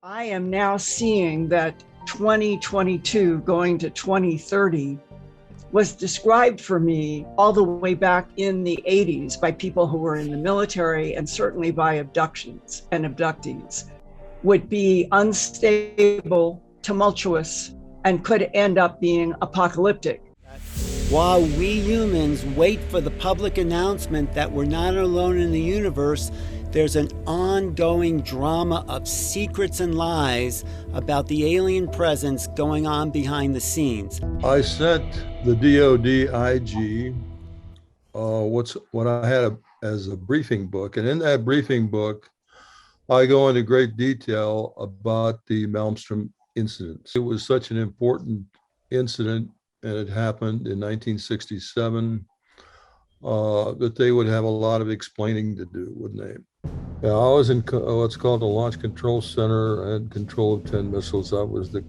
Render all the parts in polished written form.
I am now seeing that 2022 going to 2030 was described for me all the way back in the 80s by people who were in the military, and certainly by abductions and abductees, would be unstable, tumultuous, and could end up being apocalyptic. While we humans wait for the public announcement that we're not alone in the universe, there's an ongoing drama of secrets and lies about the alien presence going on behind the scenes. I sent the DOD IG what I had as a briefing book, and in that briefing book, I go into great detail about the Malmstrom incident. It was such an important incident, and it happened in 1967, that they would have a lot of explaining to do, wouldn't they? Yeah, I was in what's called the Launch Control Center. I had control of 10 missiles. I was in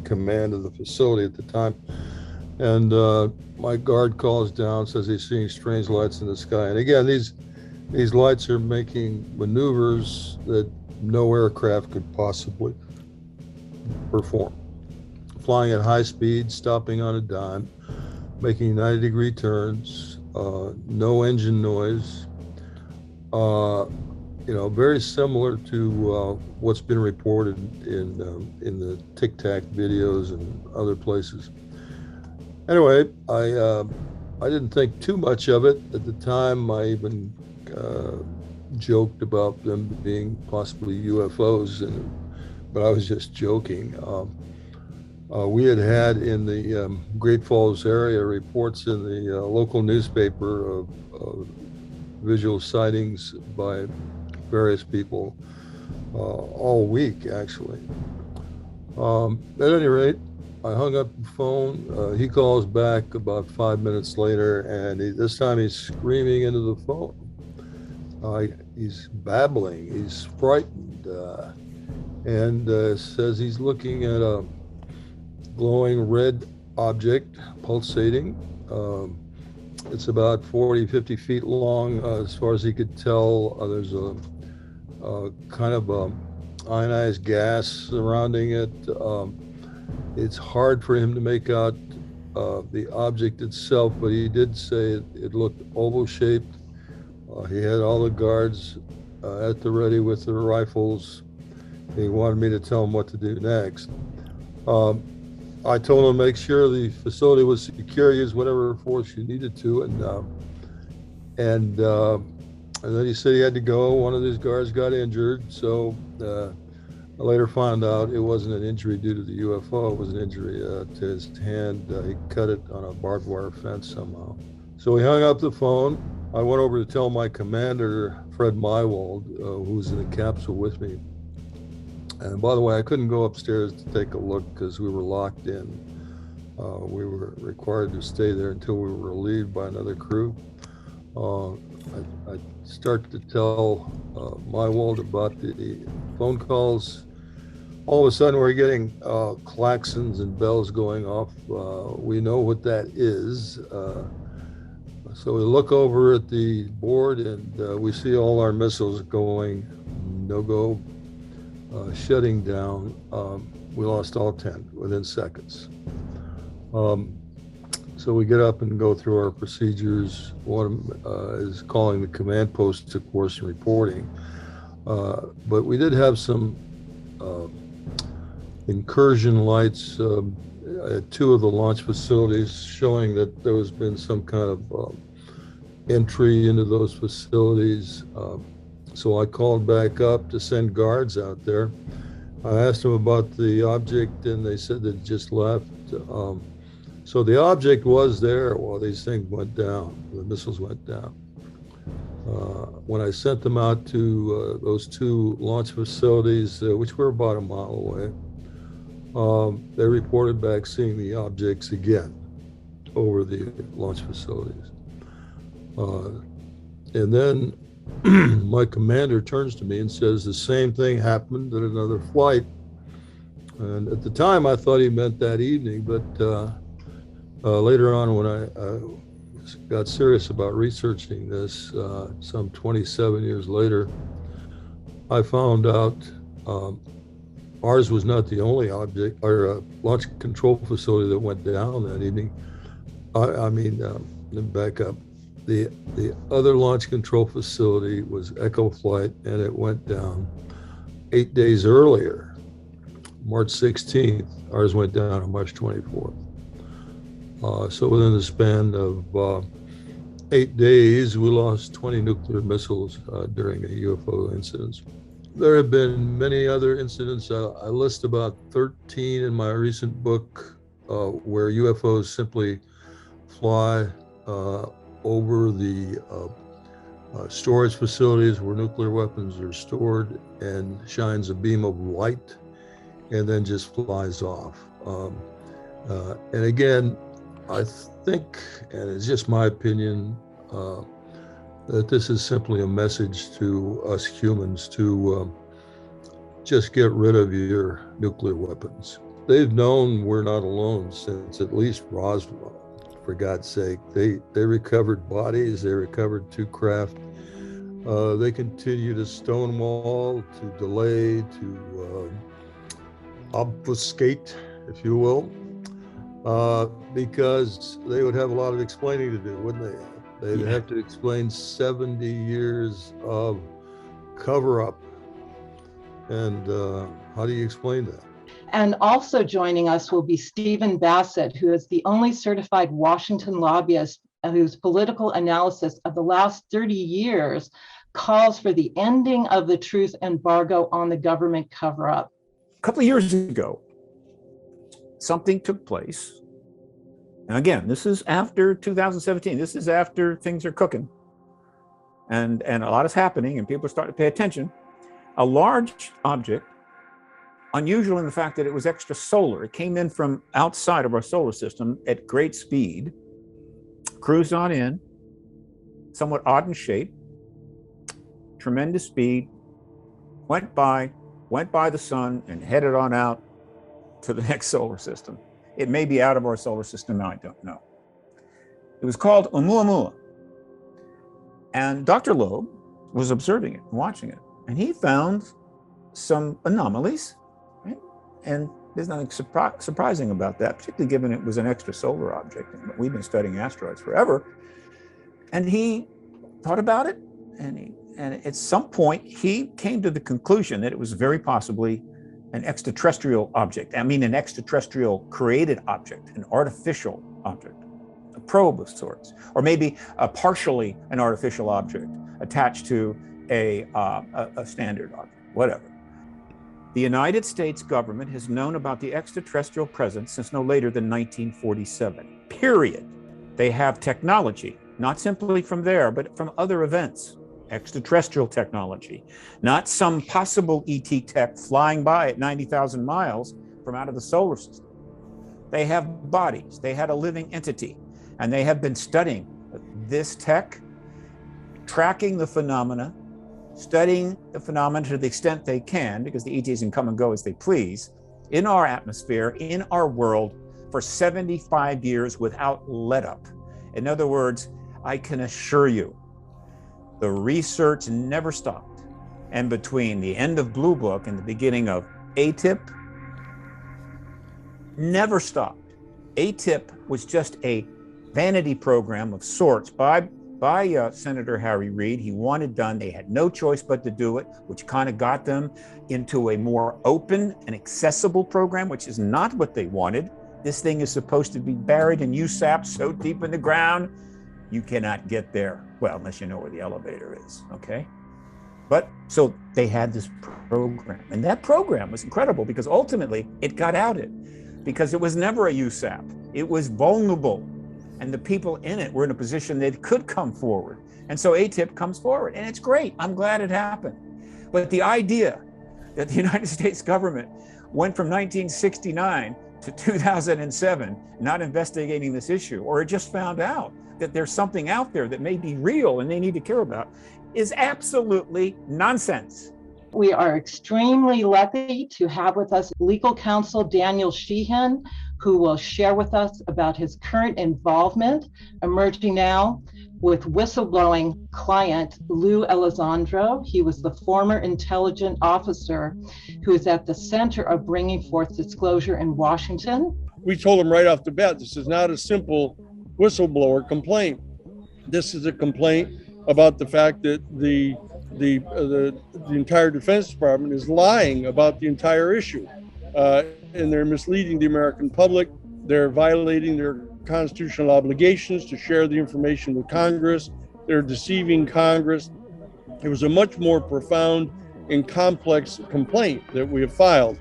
command of the facility at the time. And my guard calls down, says he's seeing strange lights in the sky. And again, these lights are making maneuvers that no aircraft could possibly perform. Flying at high speed, stopping on a dime, making 90-degree turns, no engine noise. Very similar to what's been reported in the Tic Tac videos and other places. Anyway, I didn't think too much of it at the time. I even joked about them being possibly UFOs, but I was just joking. We had in the Great Falls area reports in the local newspaper of visual sightings by various people all week, actually. At any rate, I hung up the phone. He calls back about 5 minutes later, and this time he's screaming into the phone. He's babbling, he's frightened, and says he's looking at a glowing red object, pulsating. It's about 40, 50 feet long. As far as he could tell, there's a kind of ionized gas surrounding it. It's hard for him to make out the object itself, but he did say it looked oval-shaped. He had all the guards at the ready with their rifles. He wanted me to tell him what to do next. I told him to make sure the facility was secure, use whatever force you needed to, and then he said he had to go. One of these guards got injured, so I later found out it wasn't an injury due to the UFO. It was an injury to his hand. He cut it on a barbed wire fence somehow. So we hung up the phone. I went over to tell my commander, Fred Mywald, who was in the capsule with me. And by the way, I couldn't go upstairs to take a look because we were locked in. We were required to stay there until we were relieved by another crew. I started to tell Mywald about the phone calls. All of a sudden, we're getting klaxons and bells going off. We know what that is. So we look over at the board, and we see all our missiles going no-go. Shutting down. We lost all 10 within seconds. So we get up and go through our procedures. One is calling the command post, of course, and reporting. But we did have some incursion lights at two of the launch facilities showing that there has been some kind of entry into those facilities. So I called back up to send guards out there. I asked them about the object, and they said that it just left. So the object was there while these things went down, the missiles went down. When I sent them out to those two launch facilities, which were about a mile away, they reported back seeing the objects again over the launch facilities. And then my commander turns to me and says the same thing happened at another flight. And at the time, I thought he meant that evening, but later on, when I got serious about researching this, some 27 years later, I found out Ours was not the only object or launch control facility that went down that evening. Let me back up. The other launch control facility was Echo Flight, and it went down 8 days earlier, March 16th. Ours went down on March 24th. So within the span of 8 days, we lost 20 nuclear missiles during a UFO incident. There have been many other incidents. I list about 13 in my recent book where UFOs simply fly over the storage facilities where nuclear weapons are stored and shines a beam of light and then just flies off. And again, I think, and it's just my opinion, that this is simply a message to us humans to just get rid of your nuclear weapons. They've known we're not alone since at least Roswell, for God's sake. They recovered bodies, they recovered 2 craft. They continue to stonewall, to delay, to obfuscate, if you will, because they would have a lot of explaining to do, wouldn't they? They'd have to explain 70 years of cover-up. And how do you explain that? And also joining us will be Stephen Basset, who is the only certified Washington lobbyist whose political analysis of the last 30 years calls for the ending of the truth embargo on the government cover-up. A couple of years ago, something took place. And again, this is after 2017. This is after things are cooking. And a lot is happening and people are starting to pay attention. A large object, unusual in the fact that it was extrasolar. It came in from outside of our solar system at great speed, cruised on in, somewhat odd in shape, tremendous speed, went by the sun and headed on out to the next solar system. It may be out of our solar system now, I don't know. It was called Oumuamua. And Dr. Loeb was observing it, watching it, and he found some anomalies, right? And there's nothing surprising about that, particularly given it was an extrasolar object. And we've been studying asteroids forever. And he thought about it, and at some point, he came to the conclusion that it was very possibly an extraterrestrial object. I mean, an extraterrestrial created object, an artificial object, a probe of sorts, or maybe partially an artificial object attached to a standard object, whatever. The United States government has known about the extraterrestrial presence since no later than 1947, period. They have technology, not simply from there, but from other events. Extraterrestrial technology, not some possible ET tech flying by at 90,000 miles from out of the solar system. They have bodies, they had a living entity, and they have been studying this tech, tracking the phenomena, studying the phenomena to the extent they can, because the ETs can come and go as they please, in our atmosphere, in our world, for 75 years without let up. In other words, I can assure you, the research never stopped. And between the end of Blue Book and the beginning of ATIP, never stopped. ATIP was just a vanity program of sorts by Senator Harry Reid. He wanted done. They had no choice but to do it, which kind of got them into a more open and accessible program, which is not what they wanted. This thing is supposed to be buried in USAP so deep in the ground, you cannot get there. Well, unless you know where the elevator is, okay? But so they had this program, and that program was incredible because ultimately it got outed because it was never a USAP. It was vulnerable, and the people in it were in a position that could come forward. And so ATIP comes forward, and it's great. I'm glad it happened. But the idea that the United States government went from 1969 to 2007 not investigating this issue, or it just found out that there's something out there that may be real and they need to care about, is absolutely nonsense. We are extremely lucky to have with us legal counsel Daniel Sheehan, who will share with us about his current involvement, emerging now with whistleblowing client Lou Elizondo. He was the former intelligence officer who is at the center of bringing forth disclosure in Washington. We told him right off the bat, this is not a simple whistleblower complaint. This is a complaint about the fact that the entire Defense Department is lying about the entire issue. And they're misleading the American public. They're violating their constitutional obligations to share the information with Congress. They're deceiving Congress. It was a much more profound and complex complaint that we have filed.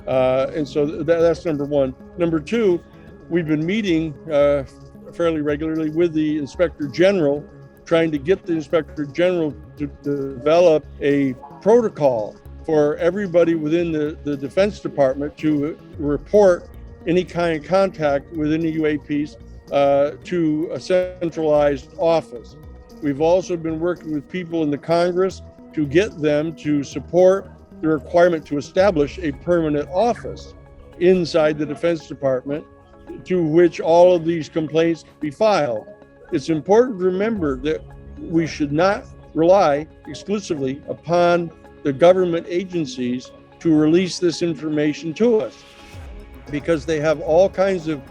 And so that's number one. Number two, we've been meeting fairly regularly with the Inspector General, trying to get the Inspector General to develop a protocol for everybody within the Defense Department to report any kind of contact with any UAPs to a centralized office. We've also been working with people in the Congress to get them to support the requirement to establish a permanent office inside the Defense Department to which all of these complaints be filed. It's important to remember that we should not rely exclusively upon the government agencies to release this information to us, because they have all kinds of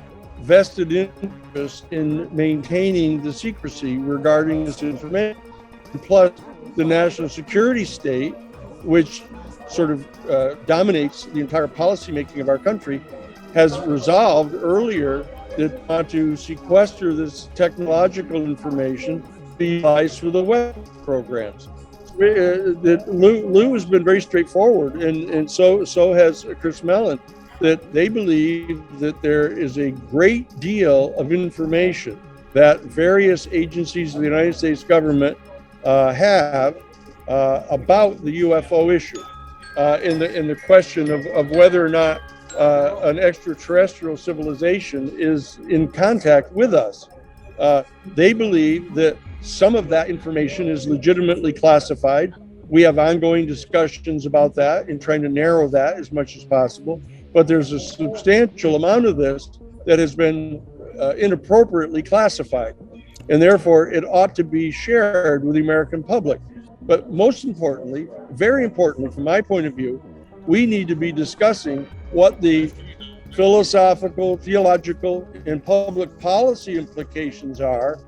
vested interest in maintaining the secrecy regarding this information. Plus, the national security state, which sort of dominates the entire policymaking of our country, has resolved earlier that want to sequester this technological information to be utilized for the weapons programs. Lou has been very straightforward, and so has Chris Mellon, that they believe that there is a great deal of information that various agencies of the United States government have about the UFO issue, in the question of whether or not an extraterrestrial civilization is in contact with us. They believe that some of that information is legitimately classified. We have ongoing discussions about that and trying to narrow that as much as possible. But there's a substantial amount of this that has been inappropriately classified, and therefore it ought to be shared with the American public. But most importantly, very importantly from my point of view, we need to be discussing what the philosophical, theological, and public policy implications are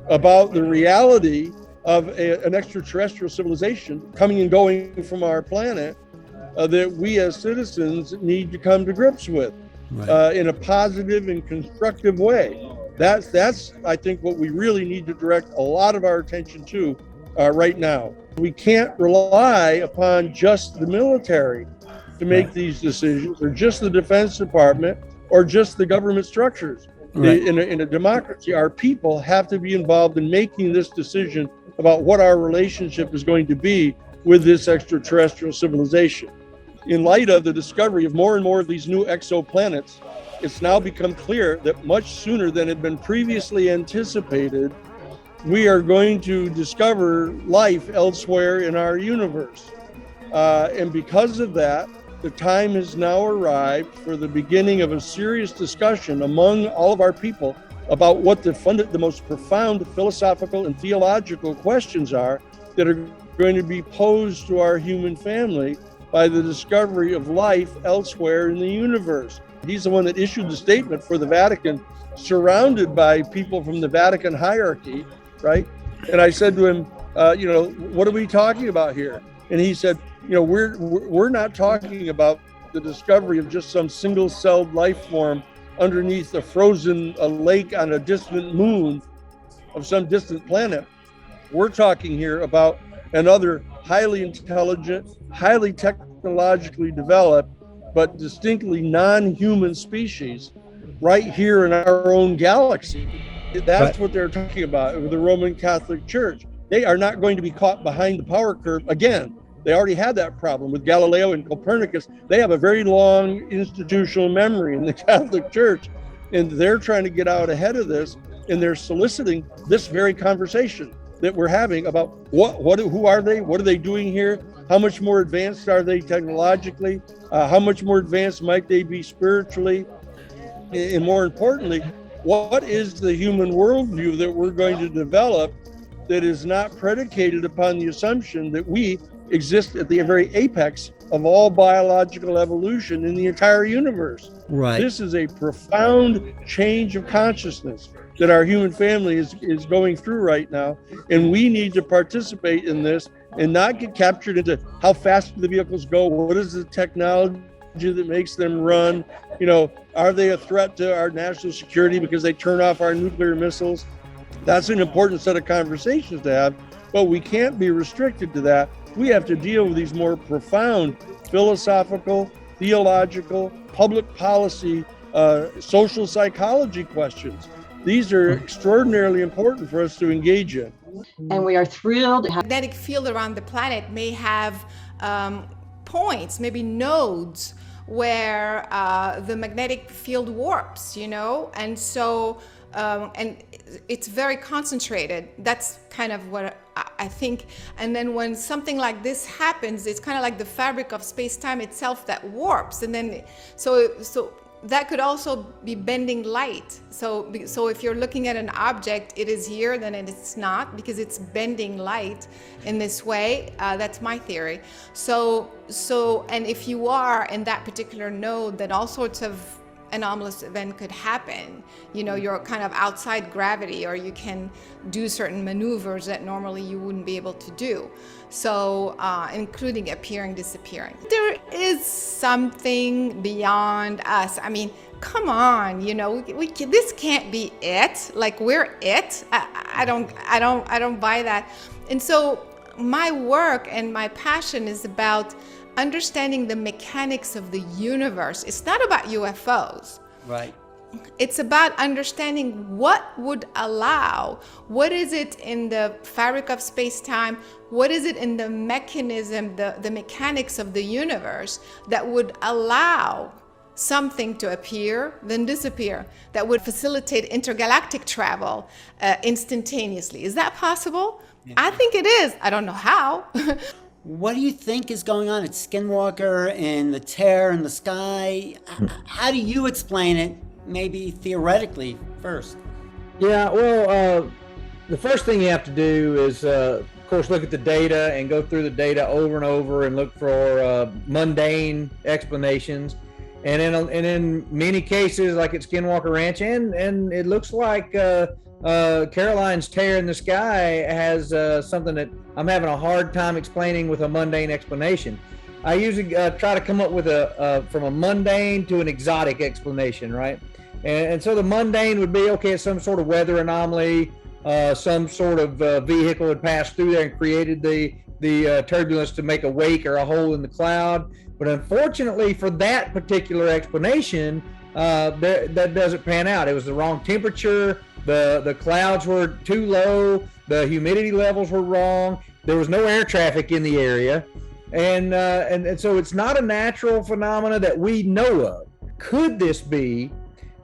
about the reality of an extraterrestrial civilization coming and going from our planet that we as citizens need to come to grips with, right, in a positive and constructive way. That's I think what we really need to direct a lot of our attention to right now. We can't rely upon just the military to make these decisions, or just the Defense Department, or just the government structures. Right. In a democracy, our people have to be involved in making this decision about what our relationship is going to be with this extraterrestrial civilization. In light of the discovery of more and more of these new exoplanets, it's now become clear that much sooner than had been previously anticipated, we are going to discover life elsewhere in our universe. And because of that, the time has now arrived for the beginning of a serious discussion among all of our people about what the most profound philosophical and theological questions are that are going to be posed to our human family by the discovery of life elsewhere in the universe. He's the one that issued the statement for the Vatican, surrounded by people from the Vatican hierarchy, right? And I said to him, what are we talking about here? And he said, we're not talking about the discovery of just some single-celled life form underneath a frozen lake on a distant moon of some distant planet. We're talking here about another highly intelligent, highly technologically developed, but distinctly non-human species right here in our own galaxy. That's what they're talking about with the Roman Catholic Church. They are not going to be caught behind the power curve again. They already had that problem with Galileo and Copernicus. They have a very long institutional memory in the Catholic Church, and they're trying to get out ahead of this, and they're soliciting this very conversation that we're having about who are they? What are they doing here? How much more advanced are they technologically? How much more advanced might they be spiritually? And more importantly, what is the human worldview that we're going to develop that is not predicated upon the assumption that we exist at the very apex of all biological evolution in the entire universe? Right. This is a profound change of consciousness that our human family is going through right now. And we need to participate in this and not get captured into how fast do the vehicles go? What is the technology that makes them run? You know, are they a threat to our national security because they turn off our nuclear missiles? That's an important set of conversations to have, but we can't be restricted to that. We have to deal with these more profound philosophical, theological, public policy, social psychology questions. These are extraordinarily important for us to engage in. And we are thrilled. The magnetic field around the planet may have points, maybe nodes, where the magnetic field warps, you know? And so, and it's very concentrated. That's kind of what I think. And then when something like this happens, it's kind of like the fabric of space-time itself that warps. And then, so that could also be bending light. So if you're looking at an object, it is here, then it's not, because it's bending light in this way. That's my theory. So, and if you are in that particular node, then all sorts of anomalous event could happen. You know, you're kind of outside gravity, or you can do certain maneuvers that normally you wouldn't be able to do. So, including appearing, disappearing. There is something beyond us. I mean, come on, you know, this can't be it. Like, we're it. I don't buy that. And so my work and my passion is about understanding the mechanics of the universe. It's not about UFOs. Right. It's about understanding what would allow, what is it in the fabric of space-time, what is it in the mechanism, the mechanics of the universe that would allow something to appear, then disappear, that would facilitate intergalactic travel instantaneously. Is that possible? Yeah. I think it is. I don't know how. What do you think is going on at Skinwalker and the tear in the sky? How do you explain it, maybe theoretically first? Yeah, well, the first thing you have to do is, of course, look at the data and go through the data over and over and look for mundane explanations. And in many cases, like at Skinwalker Ranch, and it looks like Caroline's tear in the sky has something that I'm having a hard time explaining with a mundane explanation. I usually try to come up with from a mundane to an exotic explanation, right? And so the mundane would be, okay, it's some sort of weather anomaly, some sort of vehicle had passed through there and created the turbulence to make a wake or a hole in the cloud. But unfortunately for that particular explanation, that doesn't pan out. It was the wrong temperature. The clouds were too low. The humidity levels were wrong. There was no air traffic in the area. And so it's not a natural phenomena that we know of. Could this be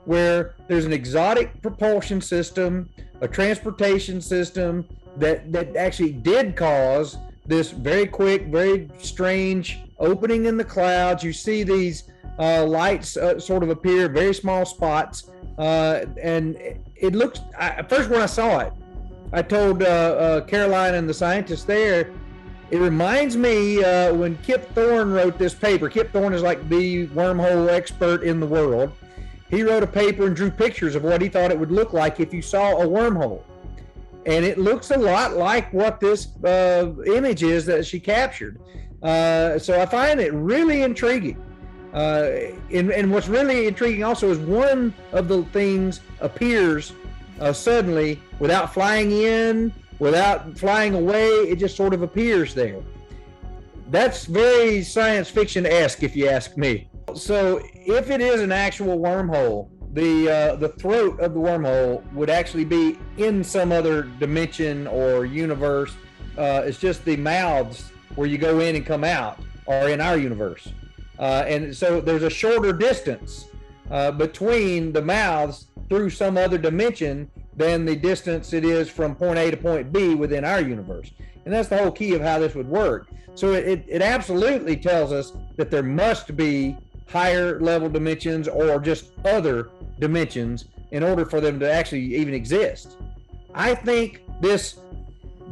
where there's an exotic propulsion system, a transportation system that actually did cause this very quick, very strange opening in the clouds? You see these lights sort of appear, very small spots. And it looks, first when I saw it, I told Caroline and the scientists there, it reminds me when Kip Thorne wrote this paper. Kip Thorne is like the wormhole expert in the world. He wrote a paper and drew pictures of what he thought it would look like if you saw a wormhole. And it looks a lot like what this image is that she captured. So I find it really intriguing. And what's really intriguing also is one of the things appears suddenly without flying in, without flying away. It just sort of appears there. That's very science fiction-esque, if you ask me. So if it is an actual wormhole, the throat of the wormhole would actually be in some other dimension or universe. It's just the mouths where you go in and come out are in our universe. And so there's a shorter distance between the mouths through some other dimension than the distance it is from point A to point B within our universe. And that's the whole key of how this would work. So it absolutely tells us that there must be higher level dimensions or just other dimensions in order for them to actually even exist. I think this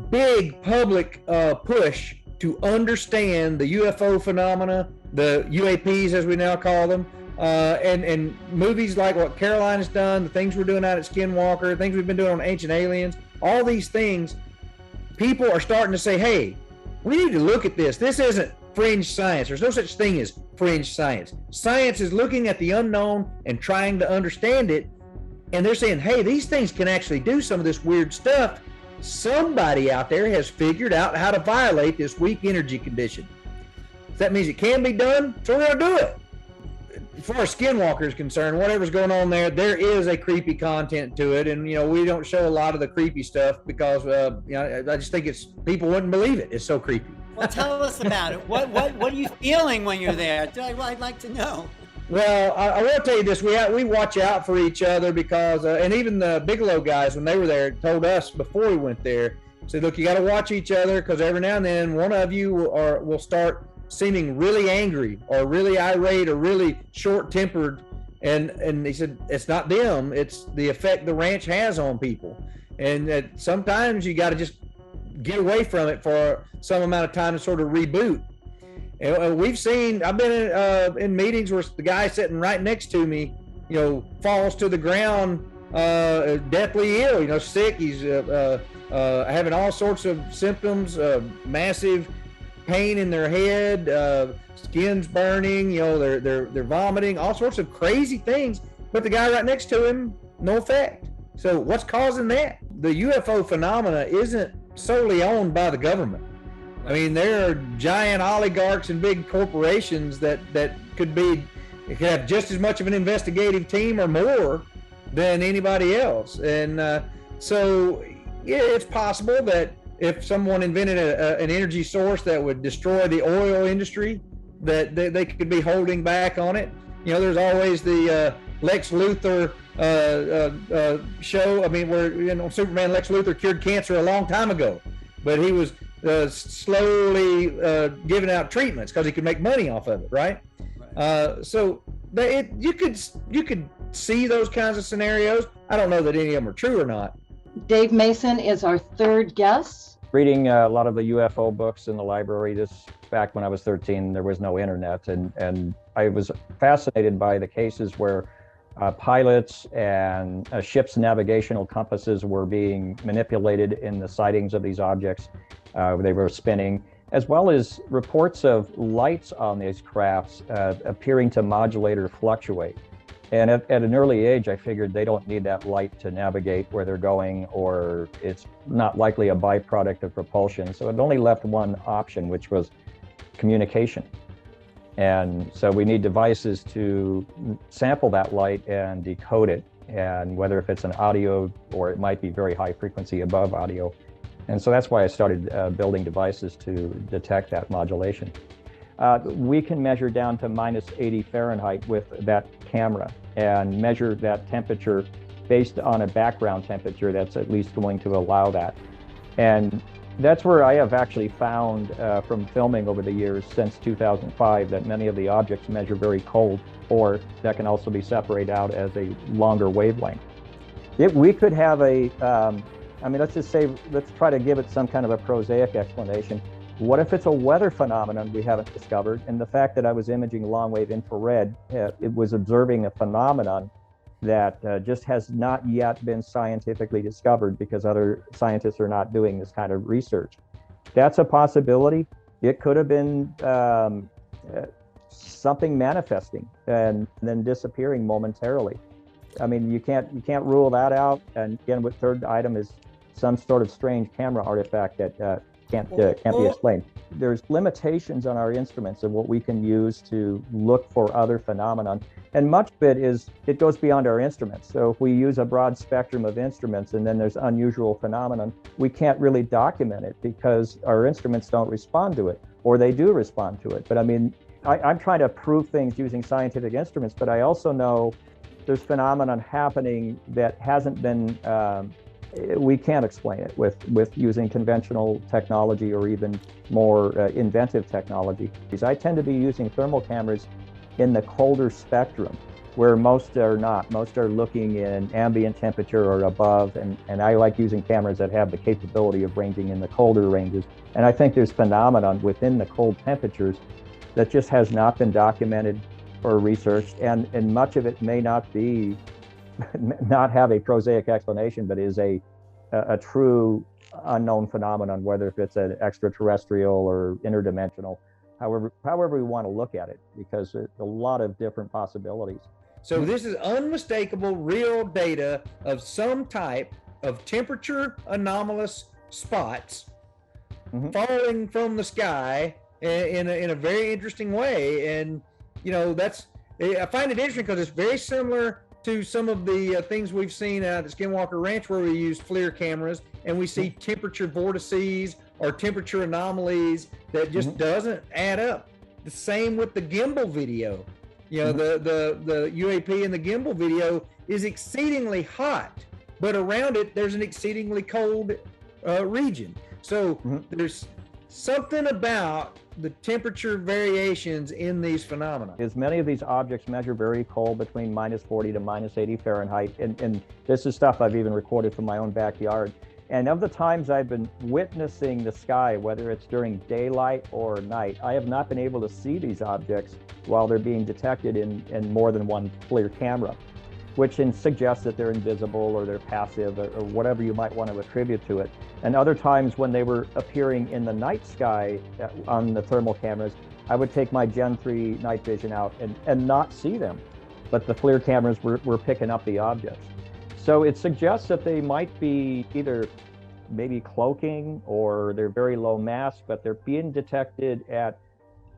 big public push to understand the UFO phenomena, the UAPs as we now call them, and movies like what Caroline has done, the things we're doing out at Skinwalker, things we've been doing on Ancient Aliens, all these things, people are starting to say, hey, we need to look at this. This isn't fringe science. There's no such thing as fringe science. Science is looking at the unknown and trying to understand it. And they're saying, hey, these things can actually do some of this weird stuff. Somebody out there has figured out how to violate this weak energy condition. If that means it can be done, so we're going to do it. As far as Skinwalker is concerned, whatever's going on there is a creepy content to it. And, we don't show a lot of the creepy stuff because, I just think people wouldn't believe it. It's so creepy. Well, tell us about it. What are you feeling when you're there? I'd like to know. Well, I will tell you this: we watch out for each other because, and even the Bigelow guys, when they were there, told us before we went there, said, "Look, you got to watch each other because every now and then one of you will start seeming really angry or really irate or really short-tempered." And he said, "It's not them; it's the effect the ranch has on people, and that sometimes you got to just get away from it for some amount of time to sort of reboot." And I've been in meetings where the guy sitting right next to me, falls to the ground, deathly ill, sick. He's having all sorts of symptoms, massive pain in their head, skin's burning, they're vomiting, all sorts of crazy things. But the guy right next to him, no effect. So what's causing that? The UFO phenomena isn't solely owned by the government. I mean, there are giant oligarchs and big corporations that could have just as much of an investigative team or more than anybody else. And so, yeah, it's possible that if someone invented an energy source that would destroy the oil industry, that they could be holding back on it. There's always the Lex Luthor show. I mean, where Superman Lex Luthor cured cancer a long time ago, but he was slowly giving out treatments because he could make money off of it, right? So you could see those kinds of scenarios. I don't know that any of them are true or not. Dave Mason is our third guest. Reading a lot of the UFO books in the library, back when I was 13, there was no internet, and I was fascinated by the cases where pilots and ships' navigational compasses were being manipulated in the sightings of these objects. They were spinning, as well as reports of lights on these crafts appearing to modulate or fluctuate. And at an early age, I figured they don't need that light to navigate where they're going, or it's not likely a byproduct of propulsion. So it only left one option, which was communication. And so we need devices to sample that light and decode it, and whether if it's an audio or it might be very high frequency above audio. And so that's why I started building devices to detect that modulation. We can measure down to -80 Fahrenheit with that camera and measure that temperature based on a background temperature that's at least going to allow that. And that's where I have actually found from filming over the years since 2005 that many of the objects measure very cold, or that can also be separated out as a longer wavelength. If we could have let's try to give it some kind of a prosaic explanation. What if it's a weather phenomenon we haven't discovered? And the fact that I was imaging long-wave infrared, it was observing a phenomenon that just has not yet been scientifically discovered because other scientists are not doing this kind of research. That's a possibility. It could have been something manifesting and then disappearing momentarily. I mean, you can't rule that out. And again, with third item is some sort of strange camera artifact that can't be explained. There's limitations on our instruments and what we can use to look for other phenomenon. And much of it goes beyond our instruments. So if we use a broad spectrum of instruments and then there's unusual phenomenon, we can't really document it because our instruments don't respond to it, or they do respond to it. But I mean, I'm trying to prove things using scientific instruments, but I also know there's phenomenon happening that hasn't been, we can't explain it with using conventional technology or even more inventive technology. I tend to be using thermal cameras in the colder spectrum, where most are not. Most are looking in ambient temperature or above, and I like using cameras that have the capability of ranging in the colder ranges. And I think there's phenomenon within the cold temperatures that just has not been documented or researched, and much of it may not have a prosaic explanation, but is a true unknown phenomenon, whether if it's an extraterrestrial or interdimensional, however we want to look at it, because there's a lot of different possibilities. So this is unmistakable real data of some type of temperature anomalous spots falling from the sky in a very interesting way. And, you know, I find it interesting because it's very similar to some of the things we've seen out at Skinwalker Ranch, where we use FLIR cameras and we see temperature vortices or temperature anomalies that just doesn't add up. The same with the gimbal video. You know, the UAP in the gimbal video is exceedingly hot, but around it there's an exceedingly cold region. So there's something about the temperature variations in these phenomena. As many of these objects measure very cold, between -40 to -80 Fahrenheit, and this is stuff I've even recorded from my own backyard. And of the times I've been witnessing the sky, whether it's during daylight or night, I have not been able to see these objects while they're being detected in more than one FLIR camera, which suggests that they're invisible or they're passive or whatever you might want to attribute to it. And other times when they were appearing in the night sky on the thermal cameras, I would take my Gen 3 night vision out and not see them, but the FLIR cameras were picking up the objects. So it suggests that they might be either maybe cloaking, or they're very low mass, but they're being detected at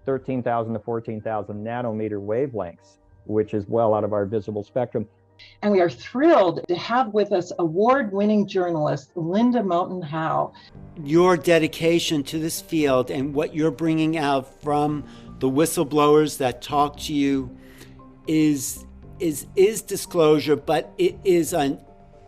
13,000 to 14,000 nanometer wavelengths, which is well out of our visible spectrum. And we are thrilled to have with us award-winning journalist Linda Moulton Howe. Your dedication to this field and what you're bringing out from the whistleblowers that talk to you is disclosure, but it is an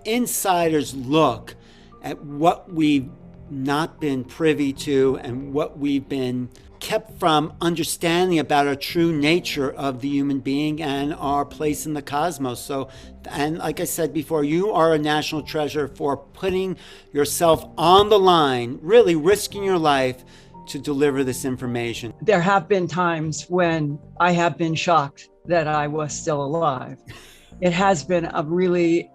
insider's look at what we've not been privy to and what we've been kept from understanding about our true nature of the human being and our place in the cosmos. So, and like I said before, you are a national treasure for putting yourself on the line, really risking your life to deliver this information. There have been times when I have been shocked that I was still alive. It has been a really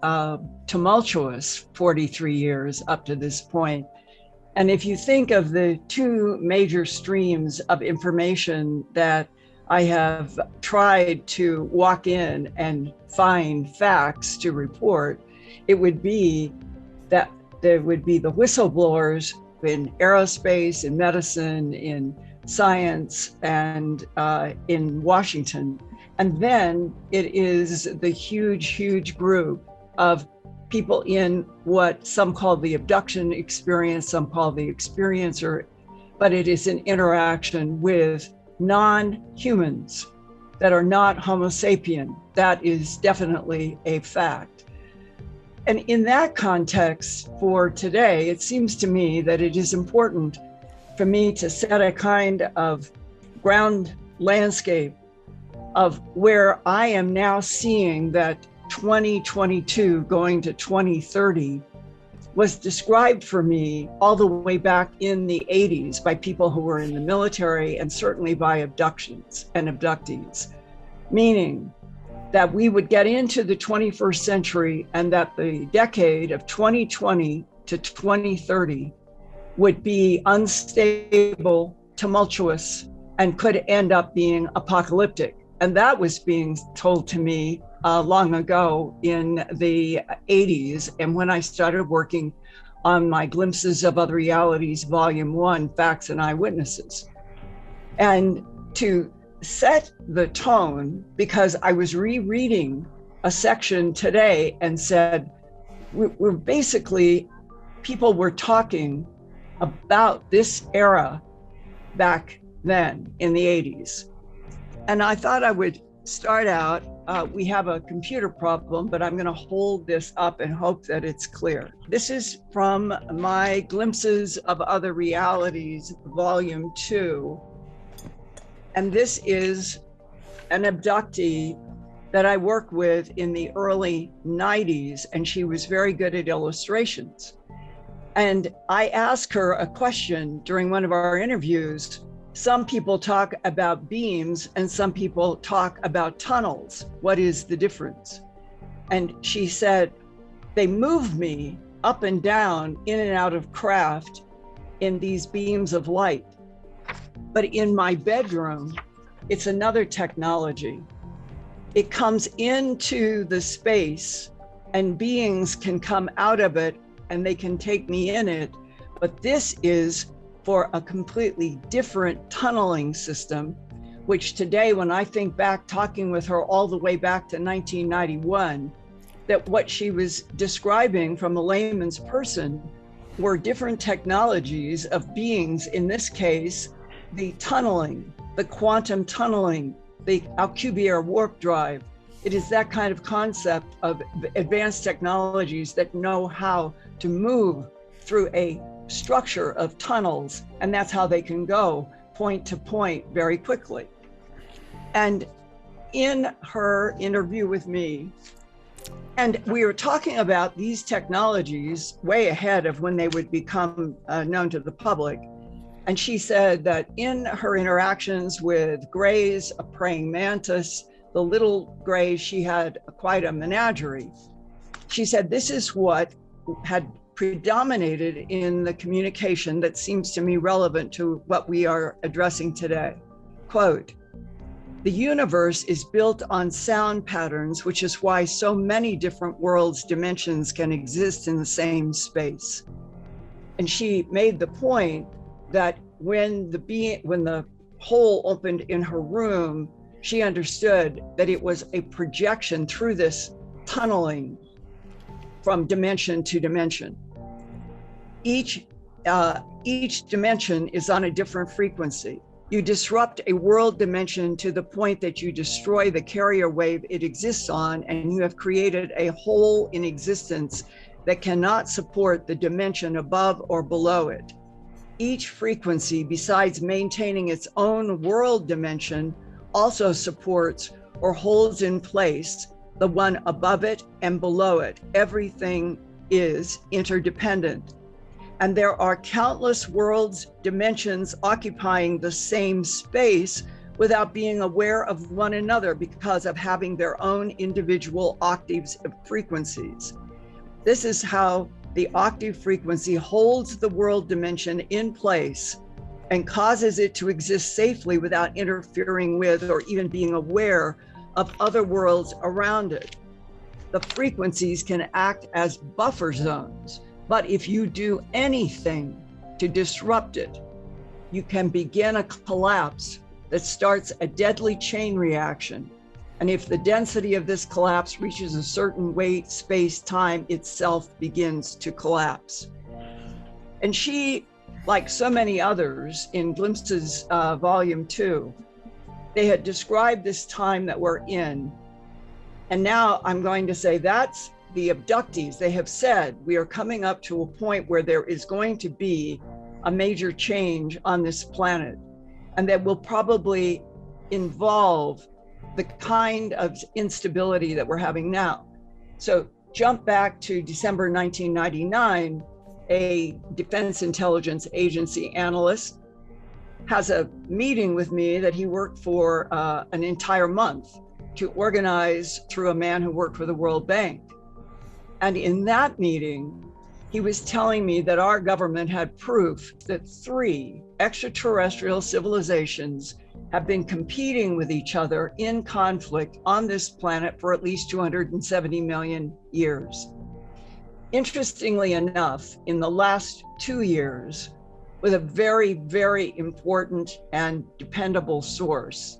tumultuous 43 years up to this point. And if you think of the two major streams of information that I have tried to walk in and find facts to report, it would be that there would be the whistleblowers in aerospace, in medicine, in science, and in Washington. And then it is the huge group of people in what some call the abduction experience, some call the experiencer, but it is an interaction with non-humans that are not Homo sapien. That is definitely a fact. And in that context, for today, it seems to me that it is important for me to set a kind of ground landscape of where I am now seeing that 2022 going to 2030 was described for me all the way back in the 80s by people who were in the military, and certainly by abductions and abductees, meaning that we would get into the 21st century and that the decade of 2020 to 2030 would be unstable, tumultuous, and could end up being apocalyptic. And that was being told to me long ago in the 80s. And when I started working on my Glimpses of Other Realities, Volume 1, Facts and Eyewitnesses. And to set the tone, because I was rereading a section today and said, we're basically, people were talking about this era back then in the 80s. And I thought I would start out, we have a computer problem, but I'm going to hold this up and hope that it's clear. This is from my Glimpses of Other Realities, Volume 2. And this is an abductee that I worked with in the early 90s, and she was very good at illustrations. And I asked her a question during one of our interviews. Some people talk about beams and some people talk about tunnels. What is the difference? And she said, they move me up and down, in and out of craft in these beams of light. But in my bedroom, it's another technology. It comes into the space and beings can come out of it and they can take me in it. But this is for a completely different tunneling system, which today, when I think back, talking with her all the way back to 1991, that what she was describing from a layman's person were different technologies of beings, in this case, the tunneling, the quantum tunneling, the Alcubierre warp drive. It is that kind of concept of advanced technologies that know how to move through a structure of tunnels, and that's how they can go point to point very quickly. And in her interview with me, and we were talking about these technologies way ahead of when they would become known to the public. And she said that in her interactions with grays, a praying mantis, the little grays, she had quite a menagerie. She said, this is what had predominated in the communication that seems to me relevant to what we are addressing today. Quote, the universe is built on sound patterns, which is why so many different worlds, dimensions can exist in the same space. And she made the point that when the hole opened in her room, she understood that it was a projection through this tunneling from dimension to dimension. Each dimension is on a different frequency. You disrupt a world dimension to the point that you destroy the carrier wave it exists on, and you have created a hole in existence that cannot support the dimension above or below it. Each frequency, besides maintaining its own world dimension, also supports or holds in place the one above it and below it. Everything is interdependent. And there are countless worlds, dimensions occupying the same space without being aware of one another because of having their own individual octaves of frequencies. This is how the octave frequency holds the world dimension in place and causes it to exist safely without interfering with or even being aware of other worlds around it. The frequencies can act as buffer zones, but if you do anything to disrupt it, you can begin a collapse that starts a deadly chain reaction. And if the density of this collapse reaches a certain weight, space, time itself begins to collapse. And she, like so many others in Glimpses Volume 2, they had described this time that we're in. And now I'm going to say that's the abductees. They have said we are coming up to a point where there is going to be a major change on this planet, and that will probably involve the kind of instability that we're having now. So jump back to December 1999, a Defense Intelligence Agency analyst has a meeting with me that he worked for an entire month to organize through a man who worked for the World Bank. And in that meeting, he was telling me that our government had proof that 3 extraterrestrial civilizations have been competing with each other in conflict on this planet for at least 270 million years. Interestingly enough, in the last 2 years, with a very, very important and dependable source,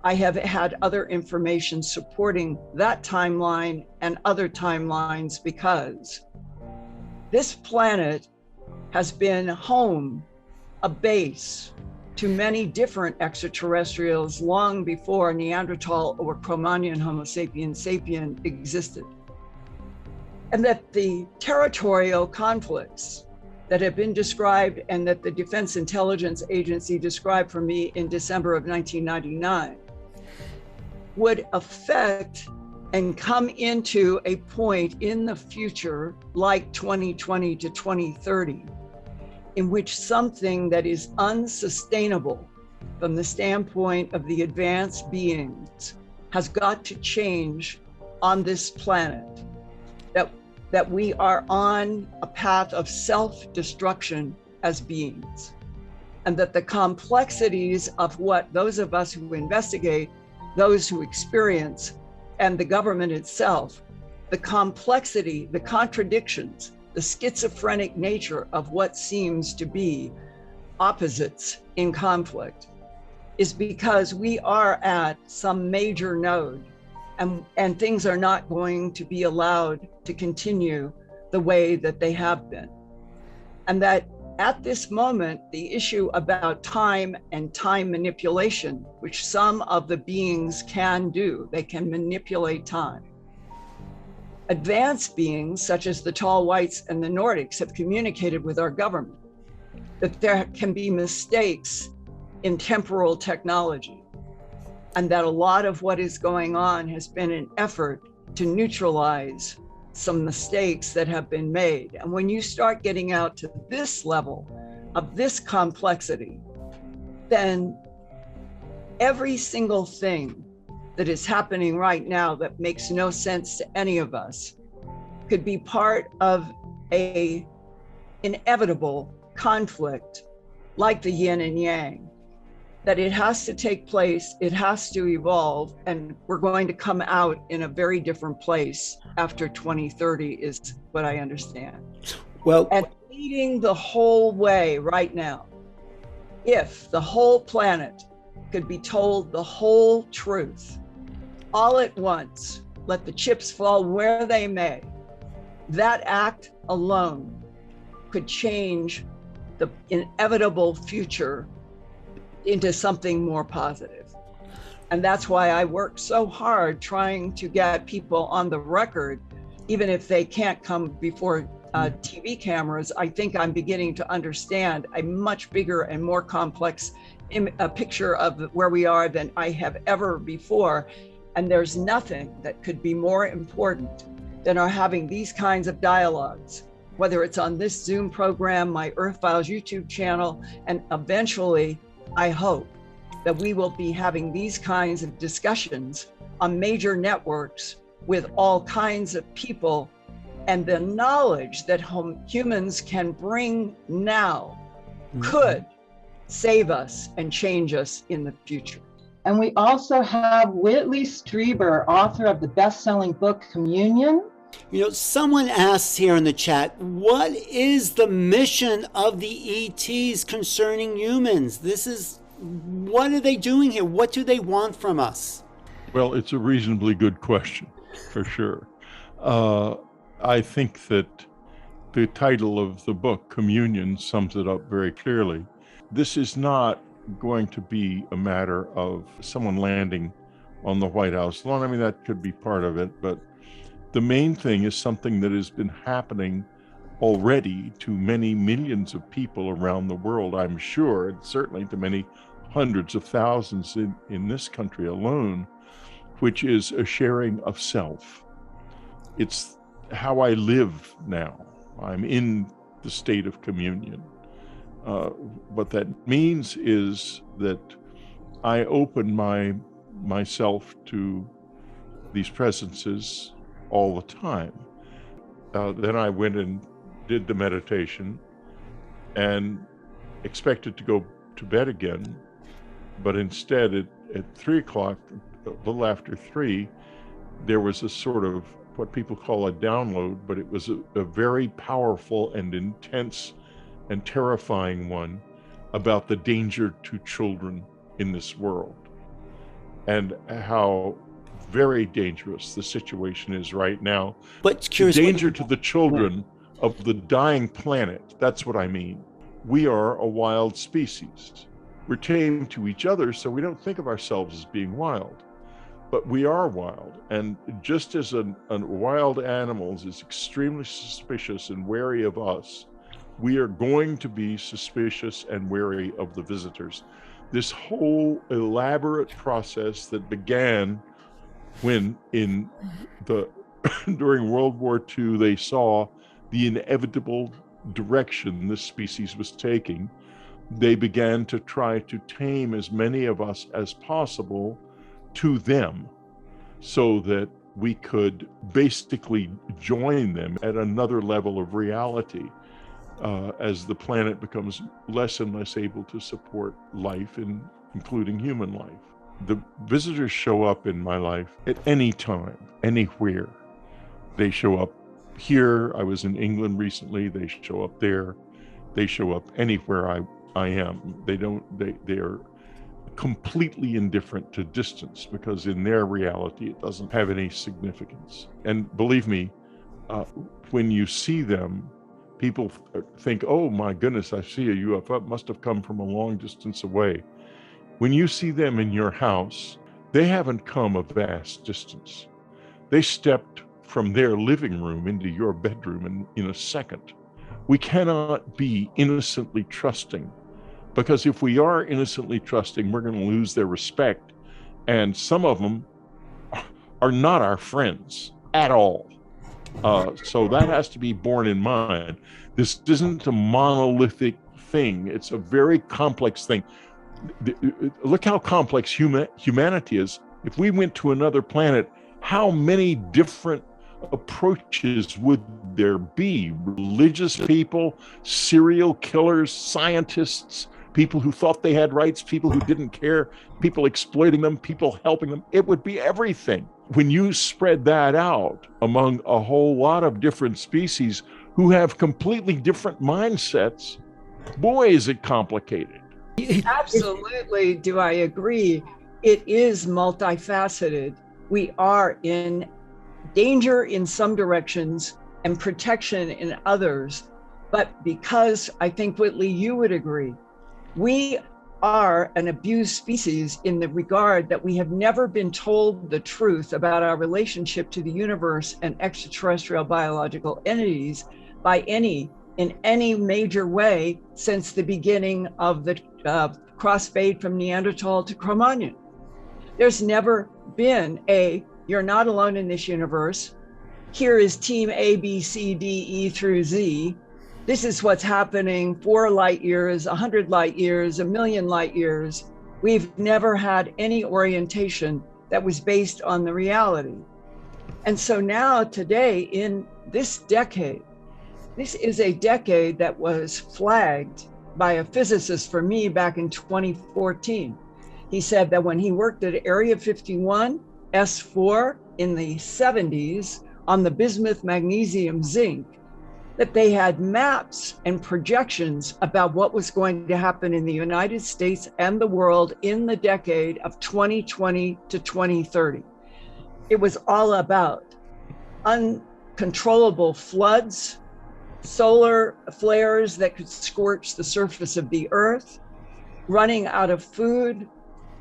I have had other information supporting that timeline and other timelines, because this planet has been home, a base to many different extraterrestrials long before Neanderthal or Cro-Magnon Homo sapiens sapien existed. And that the territorial conflicts that have been described and that the Defense Intelligence Agency described for me in December of 1999 would affect and come into a point in the future, like 2020 to 2030, in which something that is unsustainable from the standpoint of the advanced beings has got to change on this planet, that we are on a path of self-destruction as beings, and that the complexities of what those of us who investigate, those who experience, and the government itself, the complexity, the contradictions, the schizophrenic nature of what seems to be opposites in conflict, is because we are at some major node, and things are not going to be allowed to continue the way that they have been. And that at this moment, the issue about time and time manipulation, which some of the beings can do, they can manipulate time. Advanced beings, such as the tall whites and the Nordics, have communicated with our government that there can be mistakes in temporal technology, and that a lot of what is going on has been an effort to neutralize some mistakes that have been made. And when you start getting out to this level of this complexity, then every single thing that is happening right now that makes no sense to any of us could be part of an inevitable conflict like the yin and yang, that it has to take place, it has to evolve, and we're going to come out in a very different place after 2030 is what I understand. Well, and leading the whole way right now, if the whole planet could be told the whole truth all at once, let the chips fall where they may, that act alone could change the inevitable future into something more positive. And that's why I work so hard trying to get people on the record, even if they can't come before TV cameras. I think I'm beginning to understand a much bigger and more complex picture of where we are than I have ever before. And there's nothing that could be more important than our having these kinds of dialogues, whether it's on this Zoom program, my Earth Files YouTube channel, and eventually, I hope that we will be having these kinds of discussions on major networks with all kinds of people, and the knowledge that humans can bring now could save us and change us in the future. And we also have Whitley Strieber, author of the best-selling book, Communion. You know, someone asks here in the chat, what is the mission of the ETs concerning humans? What are they doing here? What do they want from us? Well, it's a reasonably good question, for sure. I think that the title of the book, Communion, sums it up very clearly. This is not going to be a matter of someone landing on the White House lawn. I mean, that could be part of it, but the main thing is something that has been happening already to many millions of people around the world, I'm sure, and certainly to many hundreds of thousands in this country alone, which is a sharing of self. It's how I live now. I'm in the state of communion. What that means is that I open myself to these presences all the time. Then I went and did the meditation and expected to go to bed again, but instead at 3 o'clock, a little after 3, there was a sort of what people call a download, but it was a very powerful and intense and terrifying one about the danger to children in this world and how very dangerous the situation is right now. But curious, danger to the children of the dying planet. That's what I mean. We are a wild species. We're tame to each other, so we don't think of ourselves as being wild. But we are wild. And just as a wild animal is extremely suspicious and wary of us, we are going to be suspicious and wary of the visitors. This whole elaborate process that began when in the during World War II they saw the inevitable direction this species was taking, they began to try to tame as many of us as possible to them so that we could basically join them at another level of reality as the planet becomes less and less able to support life, including human life. The visitors show up in my life at any time, anywhere. They show up here. I was in England recently. They show up there. They show up anywhere I am. They are completely indifferent to distance, because in their reality, it doesn't have any significance. And believe me, when you see them, people think, oh my goodness, I see a UFO. It must have come from a long distance away. When you see them in your house, they haven't come a vast distance. They stepped from their living room into your bedroom in a second. We cannot be innocently trusting, because if we are innocently trusting, we're going to lose their respect. And some of them are not our friends at all. So that has to be borne in mind. This isn't a monolithic thing. It's a very complex thing. Look how complex humanity is. If we went to another planet, how many different approaches would there be? Religious people, serial killers, scientists, people who thought they had rights, people who didn't care, people exploiting them, people helping them. It would be everything. When you spread that out among a whole lot of different species who have completely different mindsets, boy, is it complicated. Absolutely, do I agree. It is multifaceted. We are in danger in some directions and protection in others. But because I think, Whitley, you would agree, we are an abused species in the regard that we have never been told the truth about our relationship to the universe and extraterrestrial biological entities in any major way since the beginning of the crossfade from Neanderthal to Cro-Magnon. There's never been you're not alone in this universe. Here is team A, B, C, D, E through Z. This is what's happening 4 light years, 100 light years, 1,000,000 light years. We've never had any orientation that was based on the reality. And so now today in this decade, this is a decade that was flagged by a physicist for me back in 2014. He said that when he worked at Area 51, S4 in the 70s on the bismuth, magnesium, zinc, that they had maps and projections about what was going to happen in the United States and the world in the decade of 2020 to 2030. It was all about uncontrollable floods, solar flares that could scorch the surface of the earth, running out of food,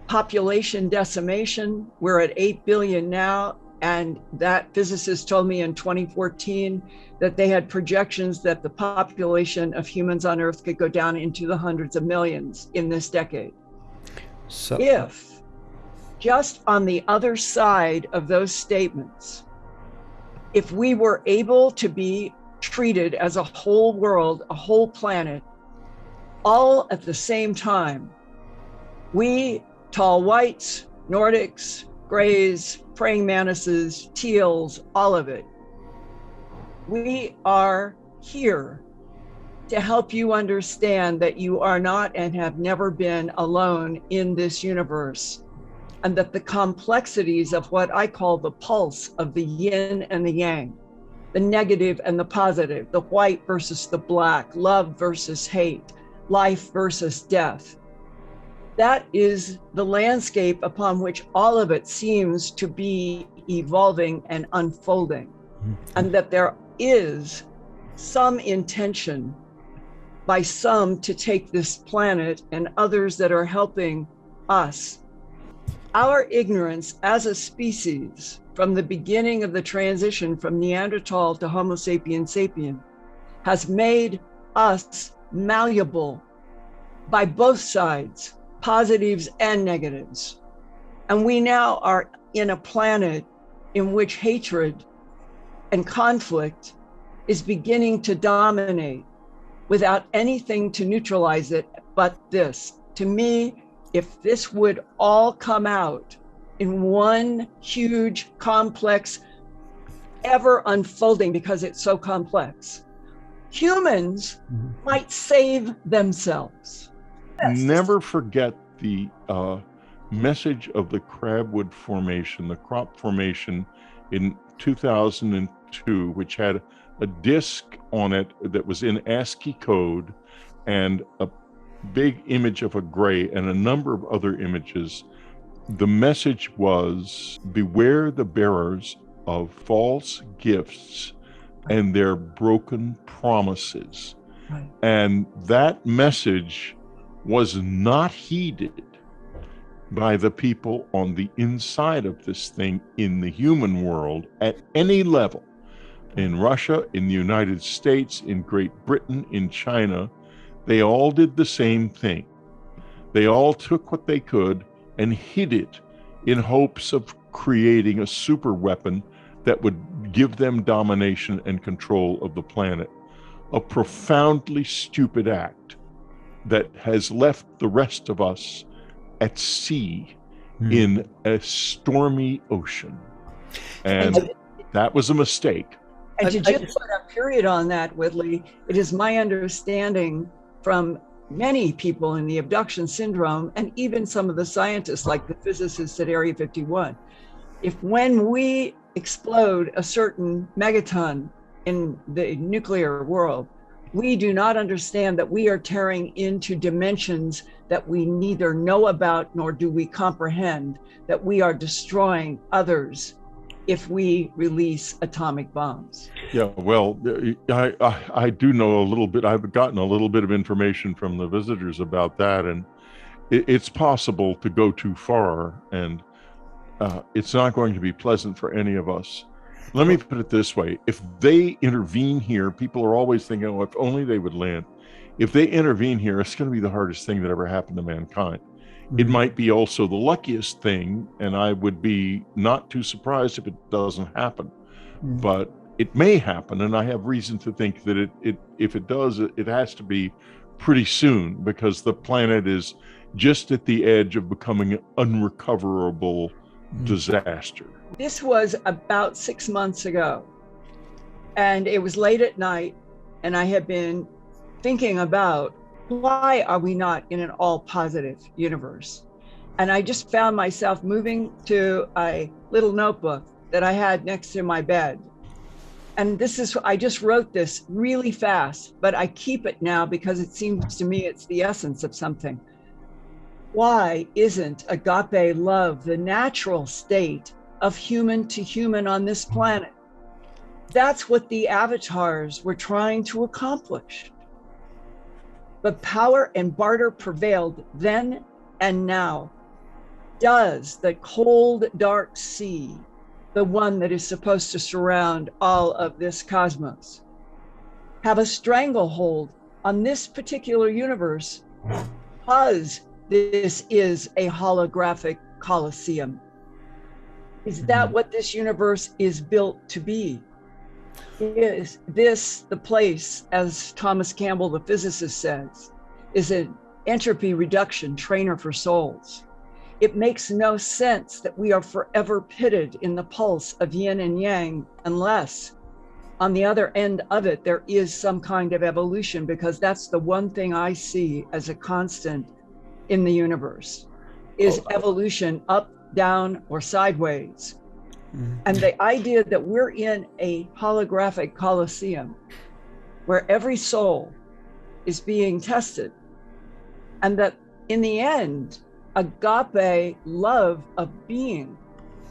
population decimation. We're at 8 billion now. And that physicist told me in 2014 that they had projections that the population of humans on Earth could go down into the hundreds of millions in this decade. So if just on the other side of those statements, if we were able to be treated as a whole world, a whole planet, all at the same time, we tall whites, Nordics, grays, praying mantises, teals, all of it. We are here to help you understand that you are not and have never been alone in this universe, and that the complexities of what I call the pulse of the yin and the yang, the negative and the positive, the white versus the black, love versus hate, life versus death. That is the landscape upon which all of it seems to be evolving and unfolding. And that there is some intention by some to take this planet and others that are helping us. Our ignorance as a species from the beginning of the transition from Neanderthal to Homo sapiens sapien has made us malleable by both sides, positives and negatives. And we now are in a planet in which hatred and conflict is beginning to dominate without anything to neutralize it but this. To me, if this would all come out in one huge, complex, ever unfolding, because it's so complex, humans might save themselves. Never forget the message of the Crabwood Formation, the crop formation in 2002, which had a disc on it that was in ASCII code and a big image of a gray and a number of other images. The message was, beware the bearers of false gifts and their broken promises. Right. And that message was not heeded by the people on the inside of this thing in the human world at any level. In Russia, in the United States, in Great Britain, in China, they all did the same thing. They all took what they could and hid it in hopes of creating a super weapon that would give them domination and control of the planet. A profoundly stupid act that has left the rest of us at sea in a stormy ocean. And that was a mistake. And to just put a period on that, Whitley, it is my understanding from many people in the abduction syndrome, and even some of the scientists, like the physicists at Area 51, when we explode a certain megaton in the nuclear world, we do not understand that we are tearing into dimensions that we neither know about nor do we comprehend, that we are destroying others if we release atomic bombs. Yeah, well, I do know a little bit. I've gotten a little bit of information from the visitors about that, and it's possible to go too far, and it's not going to be pleasant for any of us. Let me put it this way. If they intervene here, people are always thinking, oh, if only they would land. If they intervene here, it's going to be the hardest thing that ever happened to mankind. It might be also the luckiest thing, and I would be not too surprised if it doesn't happen. But it may happen, and I have reason to think that if it does, it has to be pretty soon, because the planet is just at the edge of becoming an unrecoverable disaster. This was about 6 months ago, and it was late at night, and I had been thinking about, why are we not in an all positive universe? And I just found myself moving to a little notebook that I had next to my bed. And I just wrote this really fast, but I keep it now because it seems to me it's the essence of something. Why isn't agape love the natural state of human to human on this planet? That's what the avatars were trying to accomplish. But power and barter prevailed then and now. Does the cold, dark sea, the one that is supposed to surround all of this cosmos, have a stranglehold on this particular universe because this is a holographic Colosseum? Is that what this universe is built to be? Is this the place, as Thomas Campbell, the physicist, says, is an entropy reduction trainer for souls? It makes no sense that we are forever pitted in the pulse of yin and yang unless on the other end of it, there is some kind of evolution, because that's the one thing I see as a constant in the universe, is evolution up, down, or sideways. And the idea that we're in a holographic Colosseum where every soul is being tested, and that in the end, agape love of being,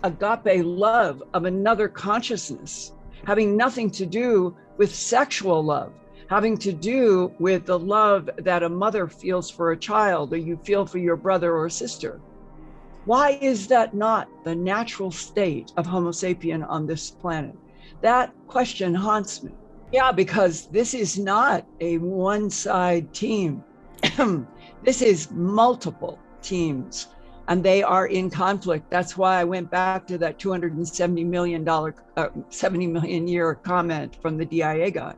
agape love of another consciousness, having nothing to do with sexual love, having to do with the love that a mother feels for a child or you feel for your brother or sister. Why is that not the natural state of Homo sapien on this planet? That question haunts me. Yeah, because this is not a one-side team. This is multiple teams. and they are in conflict. That's why I went back to that $270 million, 70 million year comment from the DIA guy.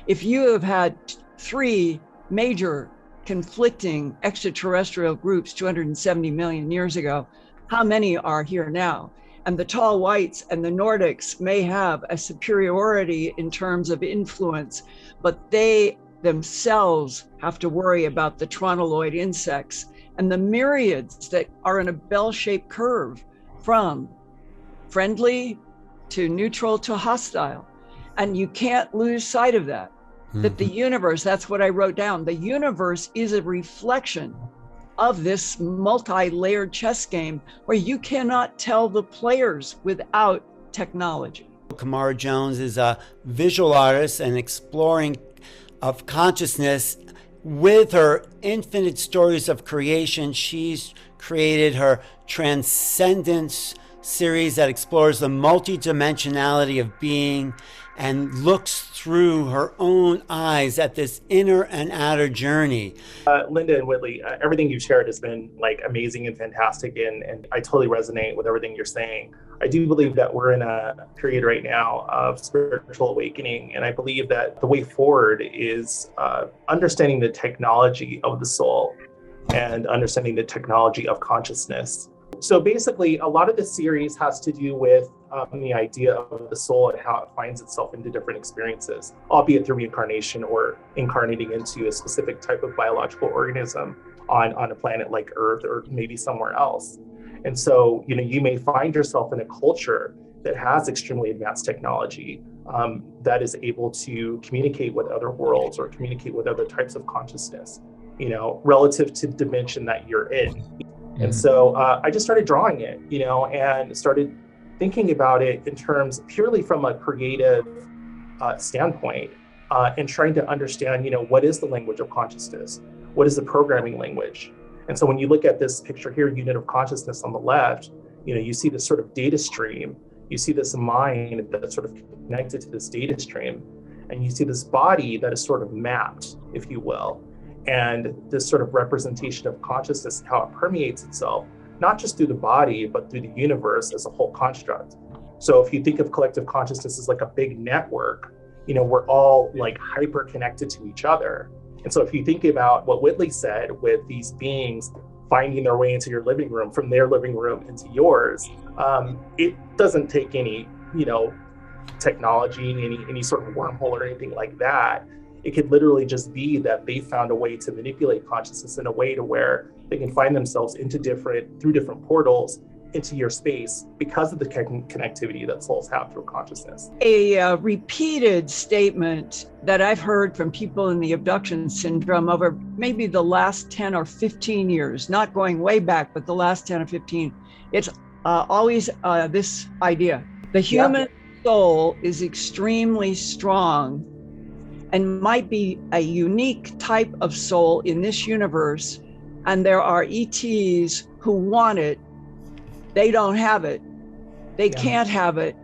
If you have had 3 major conflicting extraterrestrial groups 270 million years ago, how many are here now? And the tall whites and the Nordics may have a superiority in terms of influence, but they themselves have to worry about the tronoloid insects and the myriads that are in a bell-shaped curve from friendly to neutral to hostile. And you can't lose sight of that, that the universe, that's what I wrote down, the universe is a reflection of this multi-layered chess game where you cannot tell the players without technology. Kamora Jones is a visual artist and exploring of consciousness. With her infinite stories of creation, she's created her Transcendence series that explores the multidimensionality of being and looks through her own eyes at this inner and outer journey. Linda and Whitley, everything you've shared has been like amazing and fantastic, and I totally resonate with everything you're saying. I do believe that we're in a period right now of spiritual awakening, and I believe that the way forward is understanding the technology of the soul and understanding the technology of consciousness. So basically, a lot of this series has to do with the idea of the soul and how it finds itself into different experiences, albeit through reincarnation or incarnating into a specific type of biological organism on a planet like Earth or maybe somewhere else. And so, you may find yourself in a culture that has extremely advanced technology that is able to communicate with other worlds or communicate with other types of consciousness, relative to the dimension that you're in. And so I just started drawing it, and started thinking about it in terms purely from a creative standpoint, and trying to understand, what is the language of consciousness? What is the programming language? And so when you look at this picture here, unit of consciousness on the left, you see this sort of data stream, you see this mind that's sort of connected to this data stream, and you see this body that is sort of mapped, if you will. And this sort of representation of consciousness, how it permeates itself, not just through the body, but through the universe as a whole construct. So if you think of collective consciousness as like a big network, we're all like hyper connected to each other. And so if you think about what Whitley said with these beings finding their way into your living room, from their living room into yours, it doesn't take any, technology, any sort of wormhole or anything like that. It could literally just be that they found a way to manipulate consciousness in a way to where they can find themselves through different portals into your space because of the connectivity that souls have through consciousness. A repeated statement that I've heard from people in the abduction syndrome over maybe the last 10 or 15 years, not going way back, but the last 10 or 15, it's always this idea. The human soul is extremely strong and might be a unique type of soul in this universe. And there are ETs who want it. They don't have it. They can't have it,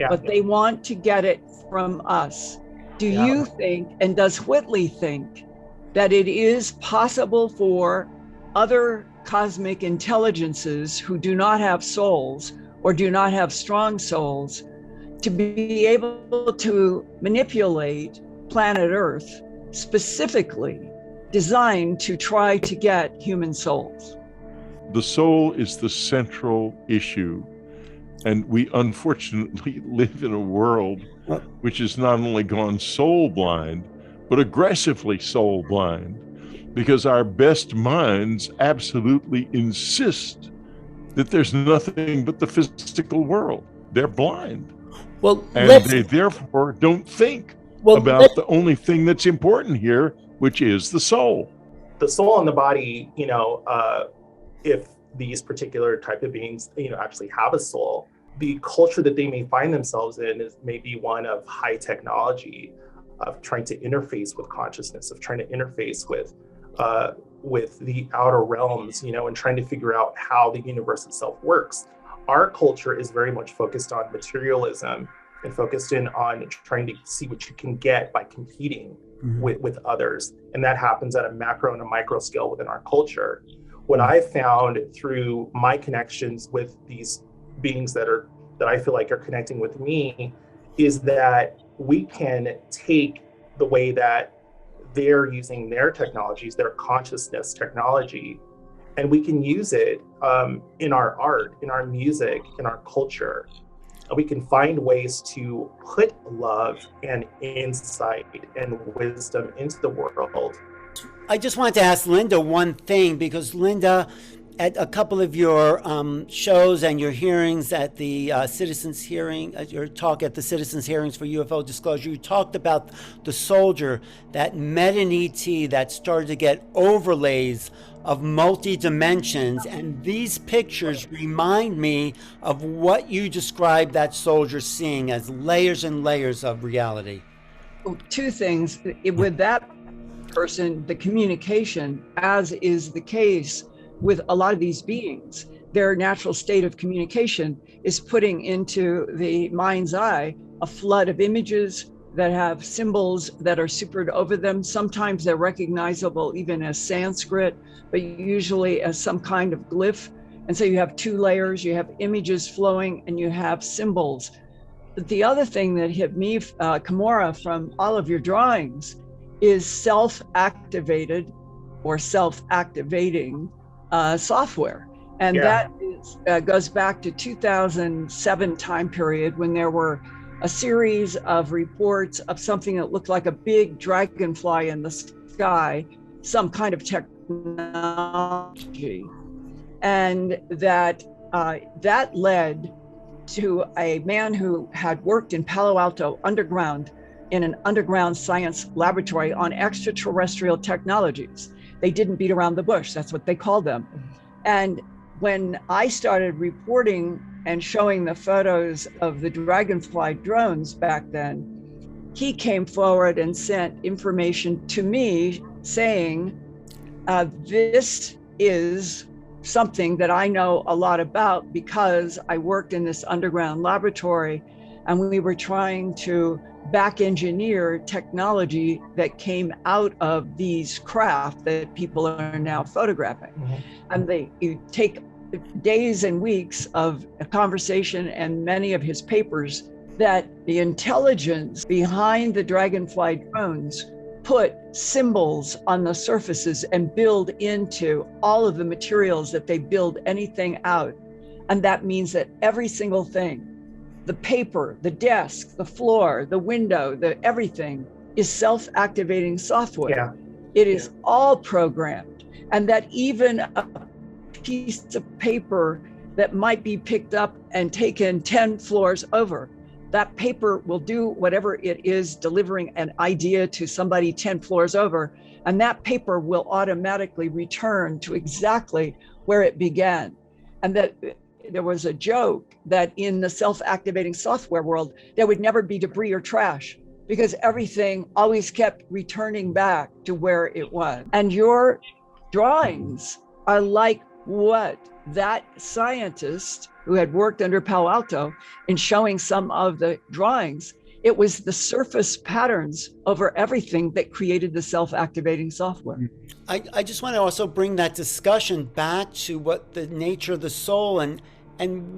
but they want to get it from us. Do you think, and does Whitley think, that it is possible for other cosmic intelligences who do not have souls or do not have strong souls to be able to manipulate planet Earth, specifically designed to try to get human souls? The soul is the central issue. And we unfortunately live in a world which has not only gone soul blind, but aggressively soul blind, because our best minds absolutely insist that there's nothing but the physical world. They're blind. And they therefore don't think about the only thing that's important here, which is the soul. The soul and the body, if these particular type of beings, actually have a soul, the culture that they may find themselves in is maybe one of high technology, of trying to interface with consciousness, of trying to interface with the outer realms, and trying to figure out how the universe itself works. Our culture is very much focused on materialism and focused in on trying to see what you can get by competing with others. And that happens at a macro and a micro scale within our culture. What I found through my connections with these beings that I feel like are connecting with me is that we can take the way that they're using their technologies, their consciousness technology, and we can use it in our art, in our music, in our culture. We can find ways to put love and insight and wisdom into the world. I just wanted to ask Linda one thing, because Linda, at a couple of your shows and your hearings at the citizens hearing, your talk at the citizens hearings for UFO disclosure, you talked about the soldier that met an ET that started to get overlays of multi-dimensions, and these pictures remind me of what you described that soldier seeing as layers and layers of reality. Two things. With that person, the communication, as is the case with a lot of these beings, their natural state of communication is putting into the mind's eye a flood of images that have symbols that are supered over them. Sometimes they're recognizable even as Sanskrit, but usually as some kind of glyph. And so you have two layers, you have images flowing and you have symbols. But the other thing that hit me, Kamora, from all of your drawings is self-activated or self-activating software. And that is, goes back to 2007 time period, when there were a series of reports of something that looked like a big dragonfly in the sky, some kind of technology. And that that led to a man who had worked in Palo Alto underground in an underground science laboratory on extraterrestrial technologies. They didn't beat around the bush, that's what they called them. And when I started reporting and showing the photos of the Dragonfly drones back then, he came forward and sent information to me saying, this is something that I know a lot about because I worked in this underground laboratory and we were trying to back engineer technology that came out of these craft that people are now photographing. And you take days and weeks of a conversation and many of his papers that the intelligence behind the Dragonfly drones put symbols on the surfaces and build into all of the materials that they build anything out. And that means that every single thing, the paper, the desk, the floor, the window, everything is self-activating software. It is all programmed. And that even a piece of paper that might be picked up and taken 10 floors over, that paper will do whatever it is, delivering an idea to somebody 10 floors over, and that paper will automatically return to exactly where it began. And that there was a joke that in the self-activating software world, there would never be debris or trash because everything always kept returning back to where it was. And your drawings are like what that scientist who had worked under Palo Alto in showing some of the drawings, it was the surface patterns over everything that created the self-activating software. I just want to also bring that discussion back to what the nature of the soul and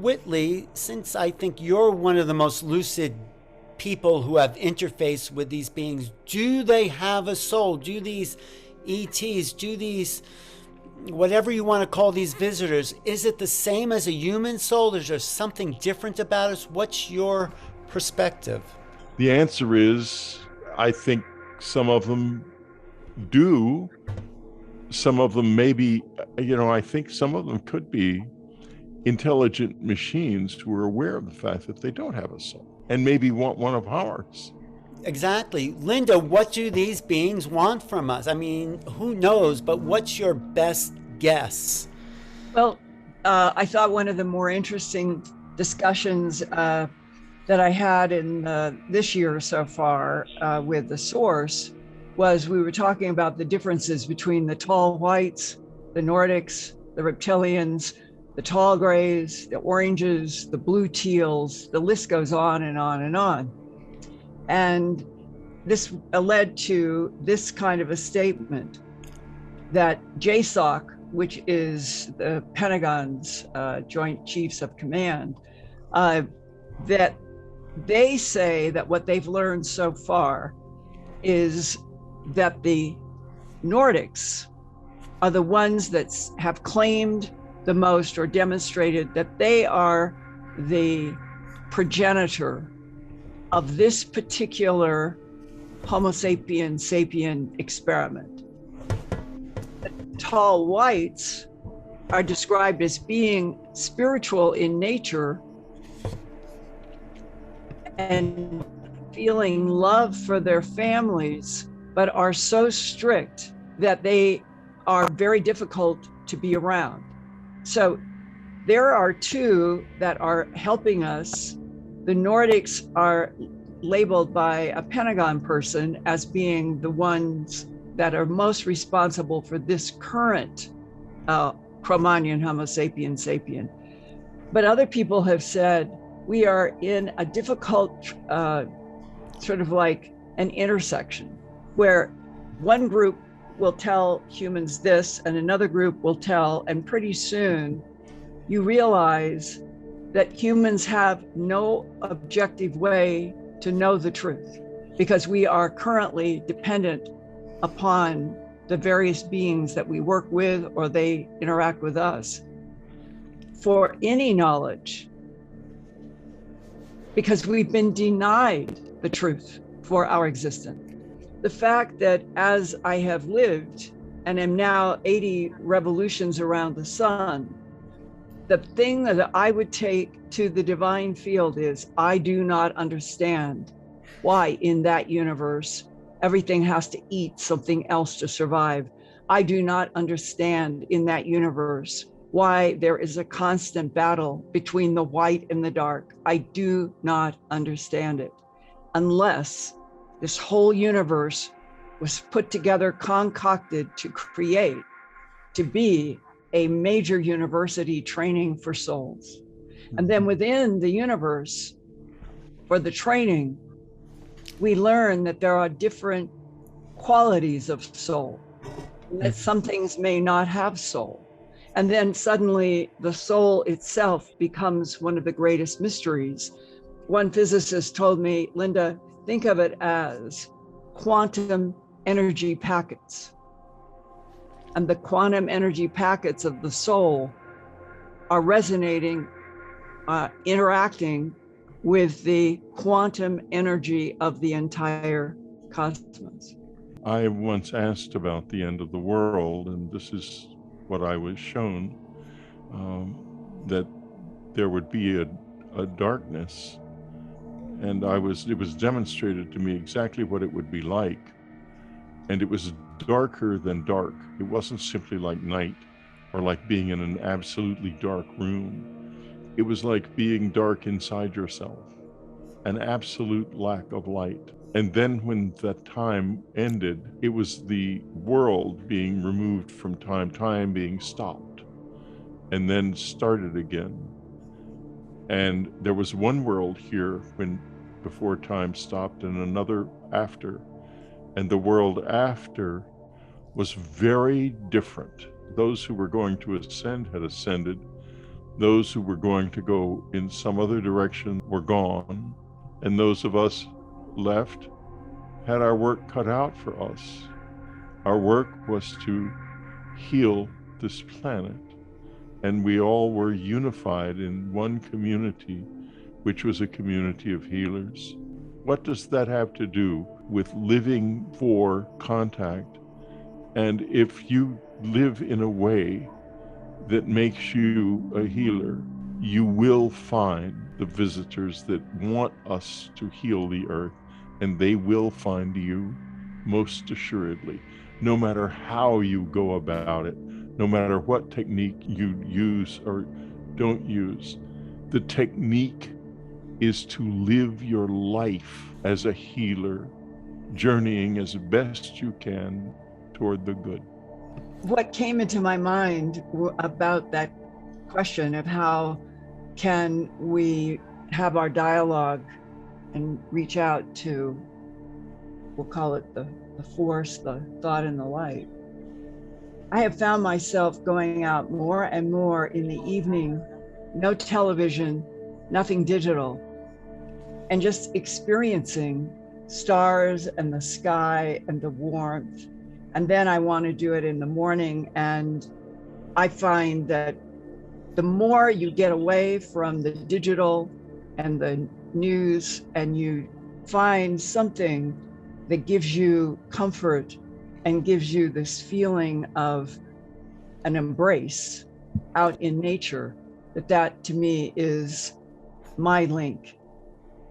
Whitley, since I think you're one of the most lucid people who have interfaced with these beings, do they have a soul? Do these ETs, do these, whatever you want to call these visitors, is it the same as a human soul? Is there something different about us? What's your perspective? The answer is, I think some of them do. Some of them maybe, I think some of them could be intelligent machines who are aware of the fact that they don't have a soul and maybe want one of ours. Exactly. Linda, what do these beings want from us? I mean, who knows, but what's your best guess? Well, I thought one of the more interesting discussions that I had in this year so far with the source was we were talking about the differences between the tall whites, the Nordics, the reptilians, the tall grays, the oranges, the blue teals, the list goes on and on and on. And this led to this kind of a statement that JSOC which is the Pentagon's Joint Chiefs of Command, that they say that what they've learned so far is that the Nordics are the ones that have claimed the most or demonstrated that they are the progenitor of this particular Homo sapien sapien experiment. The tall whites are described as being spiritual in nature and feeling love for their families, but are so strict that they are very difficult to be around. So there are two that are helping us. The Nordics are labeled by a Pentagon person as being the ones that are most responsible for this current Cro-Magnon Homo sapien sapien. But other people have said we are in a difficult sort of like an intersection where one group will tell humans this and another group will tell, and pretty soon you realize that humans have no objective way to know the truth, because we are currently dependent upon the various beings that we work with or they interact with us for any knowledge, because we've been denied the truth for our existence. The fact that as I have lived and am now 80 revolutions around the sun, the thing that I would take to the divine field is I do not understand why in that universe everything has to eat something else to survive. I do not understand in that universe why there is a constant battle between the white and the dark. I do not understand it unless this whole universe was put together, concocted to create, to be a major university training for souls. And then within the universe, for the training, we learn that there are different qualities of soul, that some things may not have soul. And then suddenly the soul itself becomes one of the greatest mysteries. One physicist told me, Linda, think of it as quantum energy packets. And the quantum energy packets of the soul are resonating, interacting with the quantum energy of the entire cosmos. I once asked about the end of the world, and this is what I was shown, that there would be a darkness, and it was demonstrated to me exactly what it would be like, and it was darker than dark. It wasn't simply like night or like being in an absolutely dark room. It was like being dark inside yourself, an absolute lack of light. And then when that time ended, it was the world being removed from time being stopped, and then started again. And there was one world here before time stopped, and another after. And the world after was very different. Those who were going to ascend had ascended. Those who were going to go in some other direction were gone. And those of us left had our work cut out for us. Our work was to heal this planet. And we all were unified in one community, which was a community of healers. What does that have to do with living for contact? And if you live in a way that makes you a healer, you will find the visitors that want us to heal the earth, and they will find you most assuredly, no matter how you go about it, no matter what technique you use or don't use. The technique is to live your life as a healer, journeying as best you can toward the good. What came into my mind about that question of how can we have our dialogue and reach out to, we'll call it the force, the thought and the light, I have found myself going out more and more in the evening, no television, nothing digital, and just experiencing stars and the sky and the warmth. And then I want to do it in the morning. And I find that the more you get away from the digital and the news and you find something that gives you comfort and gives you this feeling of an embrace out in nature, that to me is my link.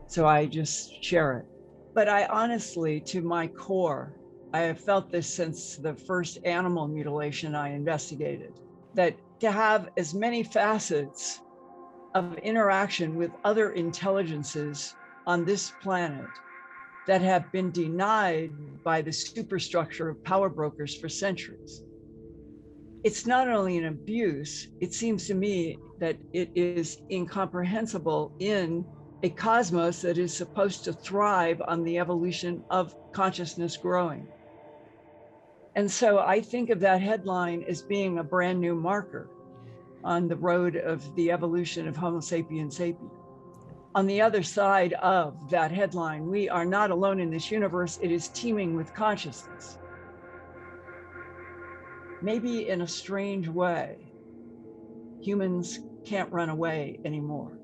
So I just share it. But I honestly, to my core, I have felt this since the first animal mutilation I investigated, that to have as many facets of interaction with other intelligences on this planet that have been denied by the superstructure of power brokers for centuries. It's not only an abuse, it seems to me that it is incomprehensible in a cosmos that is supposed to thrive on the evolution of consciousness growing. And so I think of that headline as being a brand new marker on the road of the evolution of Homo sapiens sapiens. On the other side of that headline, we are not alone in this universe. It is teeming with consciousness. Maybe in a strange way, humans can't run away anymore.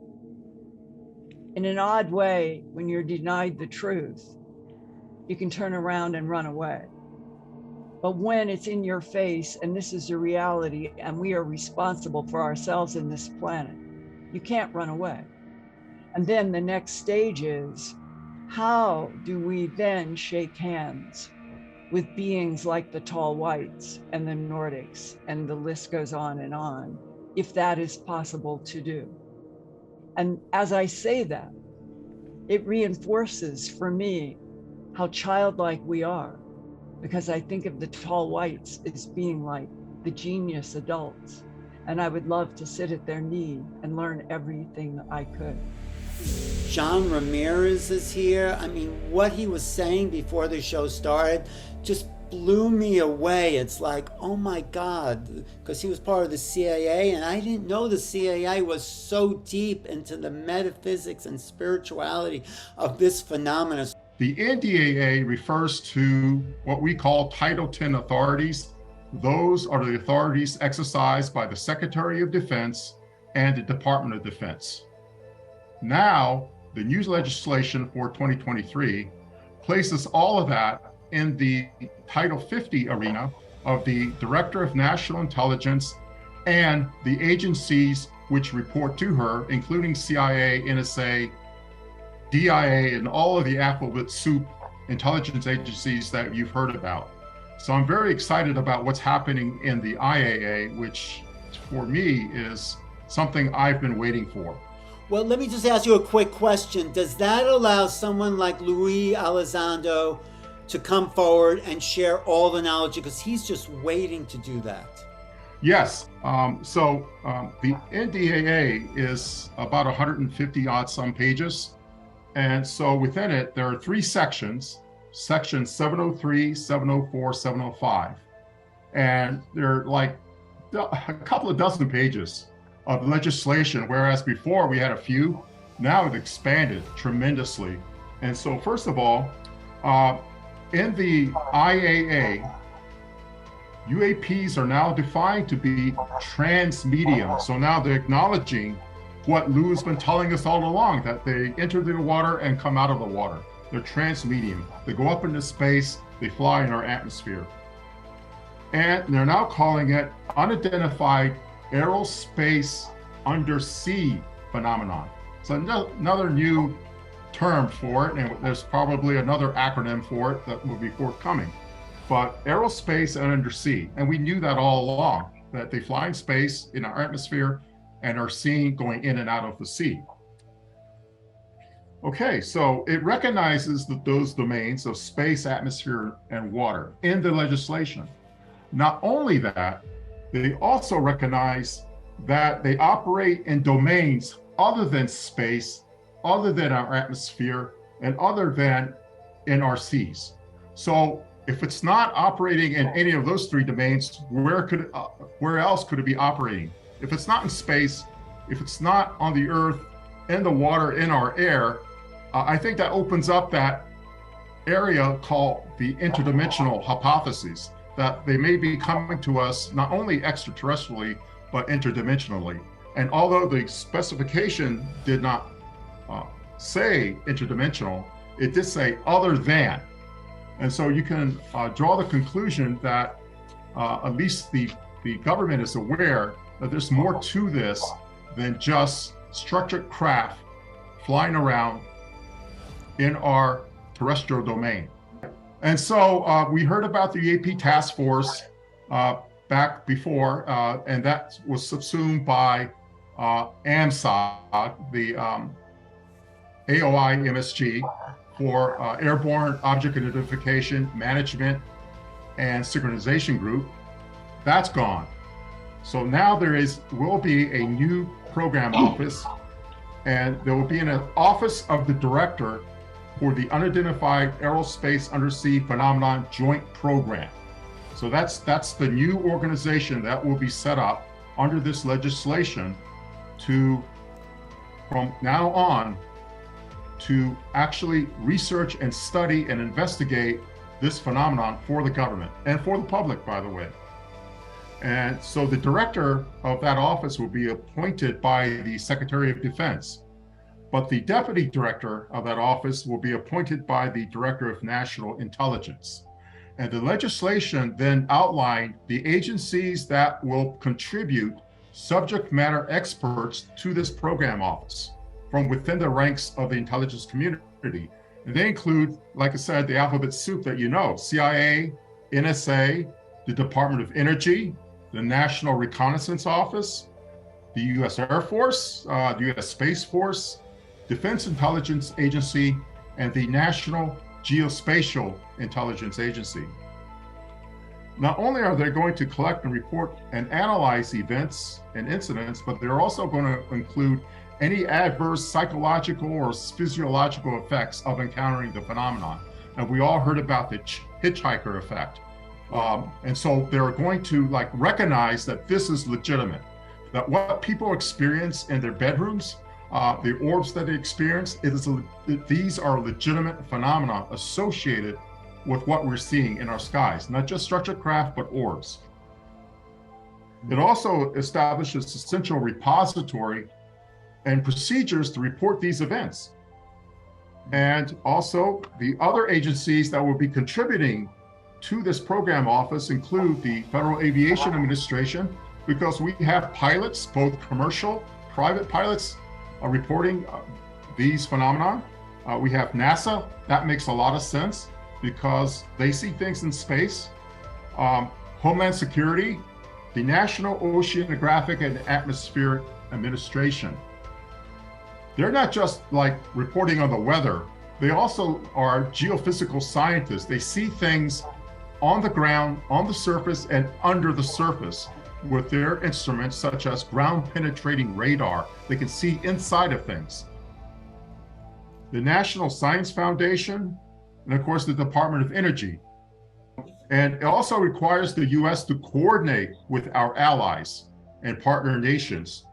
In an odd way, when you're denied the truth, you can turn around and run away. But when it's in your face and this is a reality and we are responsible for ourselves in this planet, you can't run away. And then the next stage is, how do we then shake hands with beings like the tall whites and the Nordics, and the list goes on, if that is possible to do? And as I say that, it reinforces for me how childlike we are, because I think of the tall whites as being like the genius adults. And I would love to sit at their knee and learn everything that I could. John Ramirez is here. I mean, what he was saying before the show started just blew me away. It's like, oh my God, because he was part of the CIA, and I didn't know the CIA was so deep into the metaphysics and spirituality of this phenomenon. The NDAA refers to what we call Title 10 authorities. Those are the authorities exercised by the Secretary of Defense and the Department of Defense. Now, the new legislation for 2023 places all of that in the Title 50 arena of the Director of National Intelligence and the agencies which report to her, including CIA, NSA, DIA, and all of the alphabet soup intelligence agencies that you've heard about. So I'm very excited about what's happening in the IAA, which for me is something I've been waiting for. Well, let me just ask you a quick question. Does that allow someone like Luis Elizondo to come forward and share all the knowledge? Because he's just waiting to do that. Yes. The NDAA is about 150 odd some pages. And so within it, there are three sections, sections 703, 704, 705. And they're like a couple of dozen pages of legislation, whereas before we had a few. Now it expanded tremendously. And so first of all, in the IAA, UAPs are now defined to be transmedium. So now they're acknowledging what Lou's been telling us all along, that they enter the water and come out of the water. They're transmedium. They go up into space, they fly in our atmosphere. And they're now calling it unidentified aerospace undersea phenomenon. So another new term for it, and there's probably another acronym for it that will be forthcoming. But aerospace and undersea, and we knew that all along, that they fly in space in our atmosphere and are seen going in and out of the sea. Okay, so it recognizes those domains of space, atmosphere, and water in the legislation. Not only that, they also recognize that they operate in domains other than space, other than our atmosphere, and other than in our seas. So if it's not operating in any of those three domains, where else could it be operating? If it's not in space, if it's not on the Earth, in the water, in our air, I think that opens up that area called the interdimensional hypothesis, that they may be coming to us not only extraterrestrially, but interdimensionally. And although the specification did not say interdimensional, it did say other than. And so you can draw the conclusion that at least the government is aware that there's more to this than just structured craft flying around in our terrestrial domain. And so we heard about the UAP task force back before, and that was subsumed by AMSOG, the AOI MSG, for Airborne Object Identification Management and Synchronization Group. That's gone. So now will be a new program office, and there will be an office of the director for the Unidentified Aerospace Undersea Phenomenon Joint Program. So that's the new organization that will be set up under this legislation to, from now on, to actually research and study and investigate this phenomenon for the government and for the public, by the way. And so the director of that office will be appointed by the Secretary of Defense, but the deputy director of that office will be appointed by the Director of National Intelligence. And the legislation then outlined the agencies that will contribute subject matter experts to this program office from within the ranks of the intelligence community. And they include, like I said, the alphabet soup that you know: CIA, NSA, the Department of Energy, the National Reconnaissance Office, the U.S. Air Force, the U.S. Space Force, Defense Intelligence Agency, and the National Geospatial Intelligence Agency. Not only are they going to collect and report and analyze events and incidents, but they're also going to include any adverse psychological or physiological effects of encountering the phenomenon. And we all heard about the hitchhiker effect. And so they're going to recognize that this is legitimate, that what people experience in their bedrooms, the orbs that they experience, these are legitimate phenomena associated with what we're seeing in our skies, not just structured craft, but orbs. It also establishes a central repository and procedures to report these events. And also the other agencies that will be contributing to this program office include the Federal Aviation Administration, because we have pilots, both commercial, private pilots, reporting these phenomena. We have NASA. That makes a lot of sense because they see things in space. Homeland Security, the National Oceanographic and Atmospheric Administration. They're not just reporting on the weather. They also are geophysical scientists. They see things on the ground, on the surface, and under the surface with their instruments, such as ground penetrating radar. They can see inside of things. The National Science Foundation, and of course the Department of Energy. And it also requires the US to coordinate with our allies and partner nations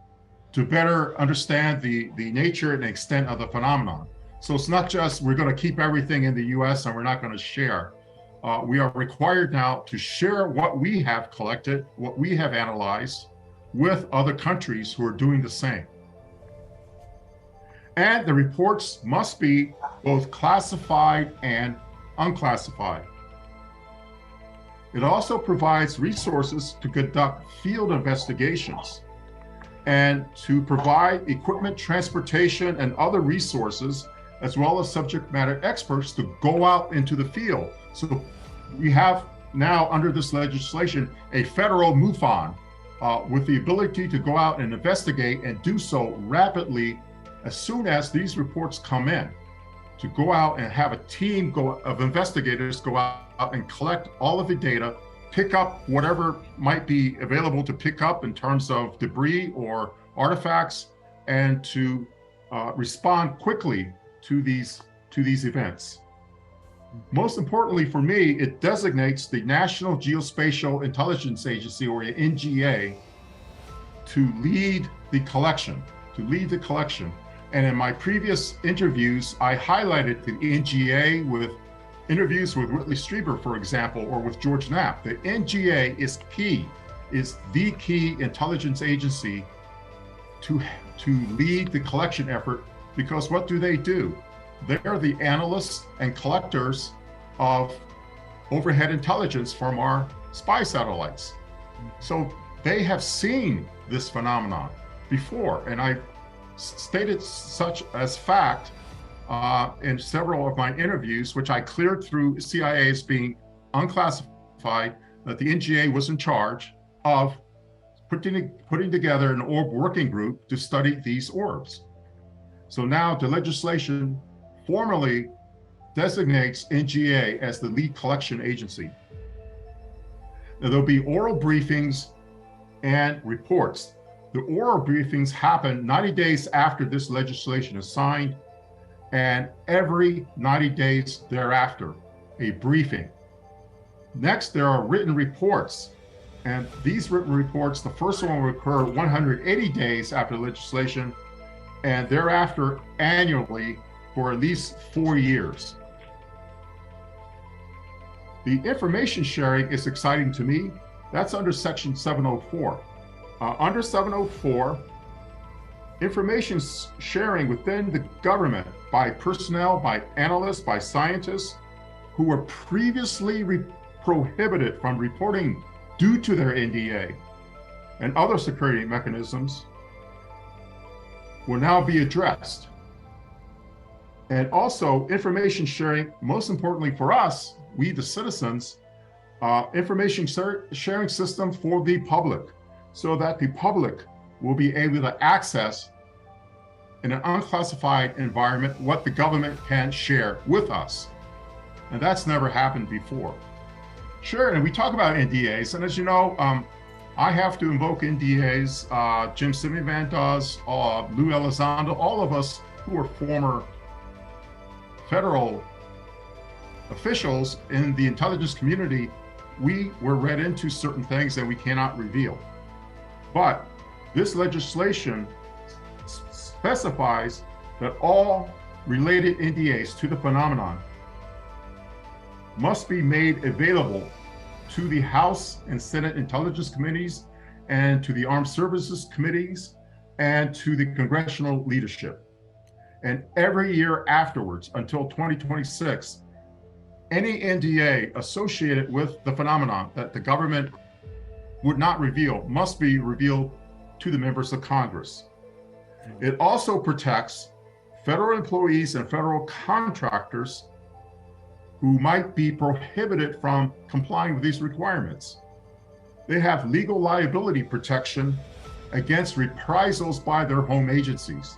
to better understand the nature and extent of the phenomenon. So it's not just we're going to keep everything in the US and we're not going to share. We are required now to share what we have collected, what we have analyzed with other countries who are doing the same. And the reports must be both classified and unclassified. It also provides resources to conduct field investigations and to provide equipment, transportation, and other resources, as well as subject matter experts to go out into the field. So we have now, under this legislation, a federal MUFON with the ability to go out and investigate and do so rapidly as soon as these reports come in, to go out and have a team of investigators go out and collect all of the data, pick up whatever might be available to pick up in terms of debris or artifacts, and to respond quickly to these events. Most importantly for me, it designates the National Geospatial Intelligence Agency, or NGA, to lead the collection, And in my previous interviews, I highlighted the NGA with interviews with Whitley Strieber, for example, or with George Knapp. The NGA is the key intelligence agency to lead the collection effort, because what do? They're the analysts and collectors of overhead intelligence from our spy satellites. So they have seen this phenomenon before, and I stated such as fact in several of my interviews, which I cleared through CIA as being unclassified, that the NGA was in charge of putting together an orb working group to study these orbs. So now the legislation formally designates NGA as the lead collection agency. Now, there'll be oral briefings and reports. The oral briefings happen 90 days after this legislation is signed, and every 90 days thereafter, a briefing. Next, there are written reports. And these written reports, the first one will occur 180 days after legislation, and thereafter annually for at least 4 years. The information sharing is exciting to me. That's under Section 704. Under 704, information sharing within the government by personnel, by analysts, by scientists who were previously prohibited from reporting due to their NDA and other security mechanisms will now be addressed. And also information sharing, most importantly for us, we the citizens, information sharing system for the public, so that the public will be able to access in an unclassified environment what the government can share with us. And that's never happened before. Sure, and we talk about NDAs, and as you know, I have to invoke NDAs. Jim Simivan does, Lou Elizondo, all of us who are former federal officials in the intelligence community, we were read into certain things that we cannot reveal. But this legislation specifies that all related NDAs to the phenomenon must be made available to the House and Senate Intelligence Committees and to the Armed Services Committees and to the congressional leadership. And every year afterwards, until 2026, any NDA associated with the phenomenon that the government would not reveal must be revealed to the members of Congress. It also protects federal employees and federal contractors who might be prohibited from complying with these requirements. They have legal liability protection against reprisals by their home agencies.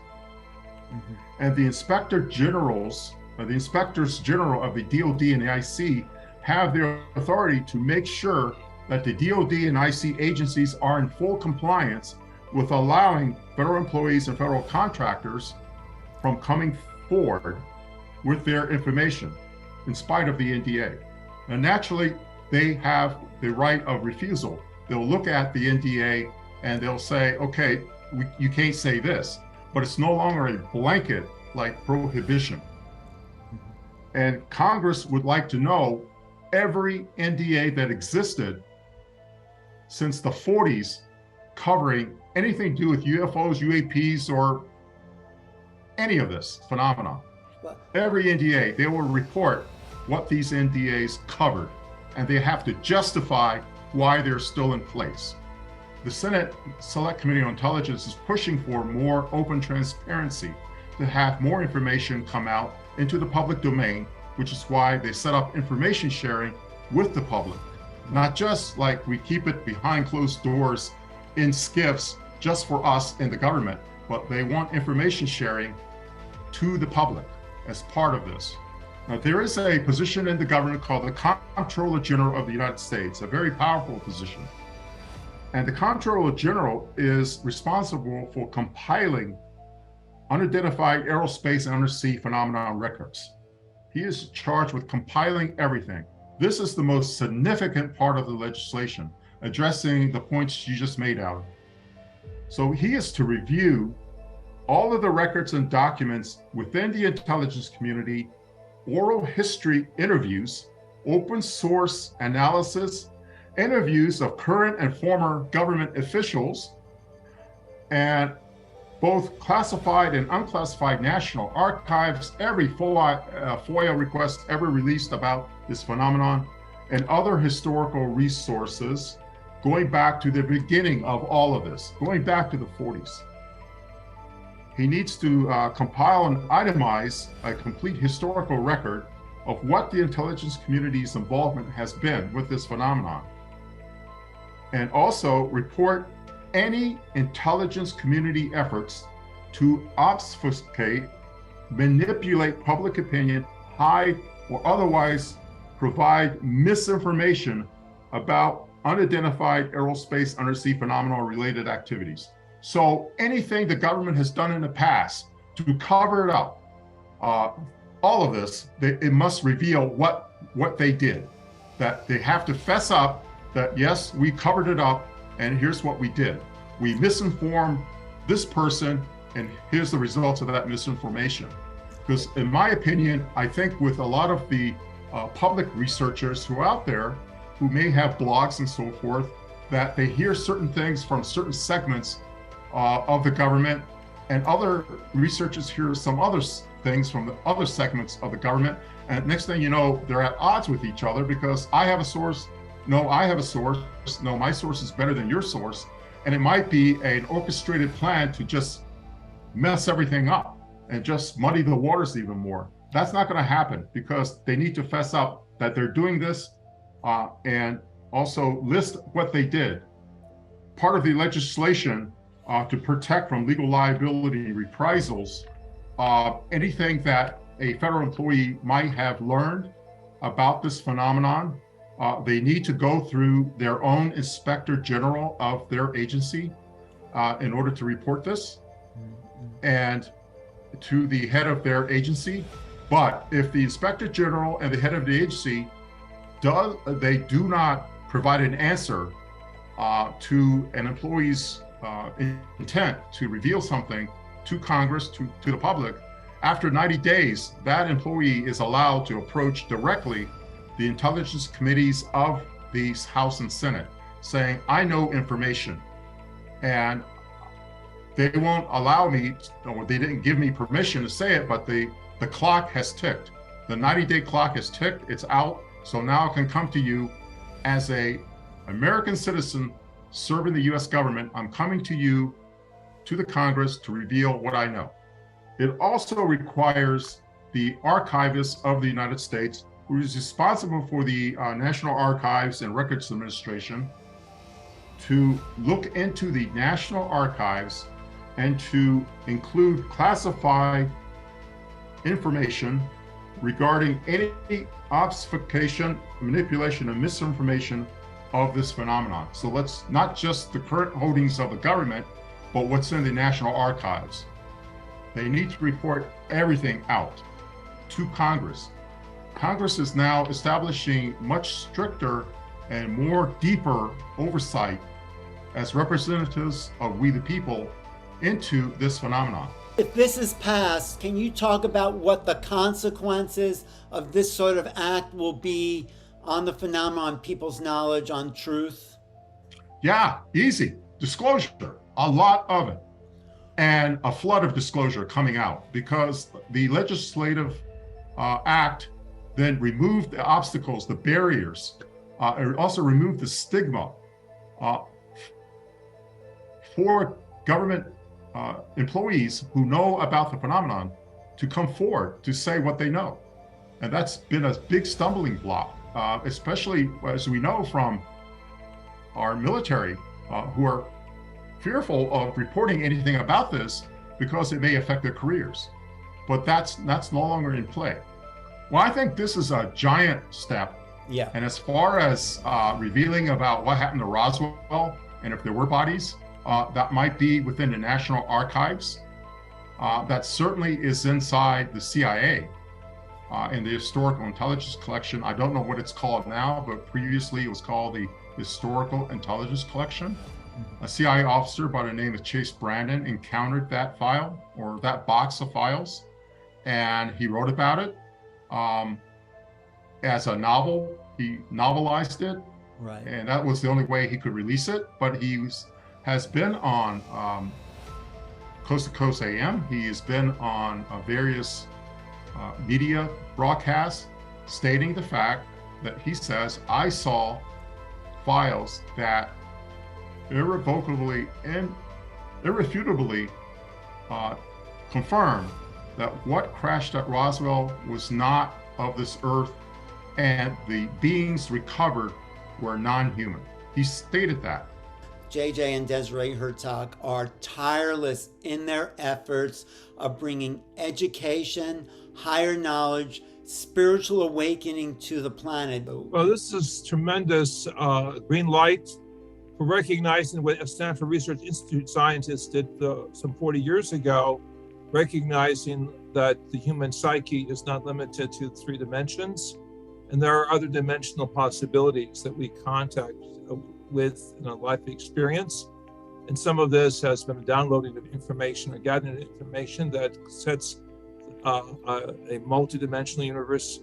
Mm-hmm. And the inspectors general of the DOD and the IC have the authority to make sure that the DOD and IC agencies are in full compliance with allowing federal employees and federal contractors from coming forward with their information in spite of the NDA. And naturally, they have the right of refusal. They'll look at the NDA and they'll say, okay, you can't say this, but it's no longer a blanket like prohibition. And Congress would like to know every NDA that existed since the 40s covering anything to do with UFOs, UAPs, or any of this phenomenon. Every NDA, they will report what these NDAs covered, and they have to justify why they're still in place. The Senate Select Committee on Intelligence is pushing for more open transparency, to have more information come out into the public domain, which is why they set up information sharing with the public. Not just like we keep it behind closed doors in SCIFs just for us in the government, but they want information sharing to the public as part of this. Now, there is a position in the government called the Comptroller General of the United States, a very powerful position. And the Comptroller General is responsible for compiling unidentified aerospace and undersea phenomenon records. He is charged with compiling everything. This is the most significant part of the legislation, addressing the points you just made out. So he is to review all of the records and documents within the intelligence community, oral history interviews, open source analysis, interviews of current and former government officials, and both classified and unclassified national archives, every FOIA request ever released about this phenomenon, and other historical resources going back to the beginning of all of this, going back to the 40s. He needs to compile and itemize a complete historical record of what the intelligence community's involvement has been with this phenomenon, and also report any intelligence community efforts to obfuscate, manipulate public opinion, hide, or otherwise provide misinformation about unidentified aerospace undersea phenomenon related activities. So anything the government has done in the past to cover it up, all of this, it must reveal what they did, that they have to fess up that, yes, we covered it up, and here's what we did. We misinformed this person, and here's the results of that misinformation. Because in my opinion, I think with a lot of the public researchers who are out there, who may have blogs and so forth, that they hear certain things from certain segments of the government, and other researchers hear some other things from the other segments of the government. And next thing you know, they're at odds with each other because I have a source, no, I have a source, no, my source is better than your source. And it might be an orchestrated plan to just mess everything up and just muddy the waters even more. That's not going to happen because they need to fess up that they're doing this and also list what they did. Part of the legislation to protect from legal liability reprisals, anything that a federal employee might have learned about this phenomenon, they need to go through their own inspector general of their agency in order to report this and to the head of their agency. But if the inspector general and the head of the agency do not provide an answer to an employee's intent to reveal something to Congress, to the public, after 90 days, that employee is allowed to approach directly the intelligence committees of the House and Senate, saying, I know information, and they won't allow me, or they didn't give me permission to say it, but the clock has ticked. The 90-day clock has ticked, it's out, so now I can come to you as an American citizen serving the US government. I'm coming to you, to the Congress, to reveal what I know. It also requires the archivist of the United States, who is responsible for the National Archives and Records Administration, to look into the National Archives and to include classified information regarding any obfuscation, manipulation, and misinformation of this phenomenon. So let's not just the current holdings of the government, but what's in the National Archives. They need to report everything out to Congress. Congress is now establishing much stricter and more deeper oversight as representatives of we the people into this phenomenon. If this is passed, can you talk about what the consequences of this sort of act will be on the phenomenon, people's knowledge, on truth? Yeah, easy. Disclosure, a lot of it. And a flood of disclosure coming out because the legislative act then removed the obstacles, the barriers, and also removed the stigma for government employees who know about the phenomenon to come forward to say what they know. And that's been a big stumbling block, especially as we know from our military who are fearful of reporting anything about this because it may affect their careers. But that's no longer in play. Well, I think this is a giant step. Yeah. And as far as revealing about what happened to Rodwell and if there were bodies, that might be within the National Archives. That certainly is inside the CIA. in the Historical Intelligence Collection. I don't know what it's called now, but previously it was called the Historical Intelligence Collection. A CIA officer by the name of Chase Brandon encountered that file, or that box of files, and he wrote about it as a novel. He novelized it, Right. and that was the only way he could release it. But he has been on Coast to Coast AM. He has been on various media broadcasts stating the fact that he says, I saw files that irrevocably and irrefutably confirmed that what crashed at Roswell was not of this earth, and the beings recovered were non-human. He stated that. JJ and Desiree Hurtak are tireless in their efforts of bringing education, higher knowledge, spiritual awakening to the planet. Well, this is tremendous green light for recognizing what Stanford Research Institute scientists did some 40 years ago, recognizing that the human psyche is not limited to 3 dimensions, and there are other dimensional possibilities that we contact with in a life experience. And some of this has been a downloading of information or gathering information that sets a multidimensional universe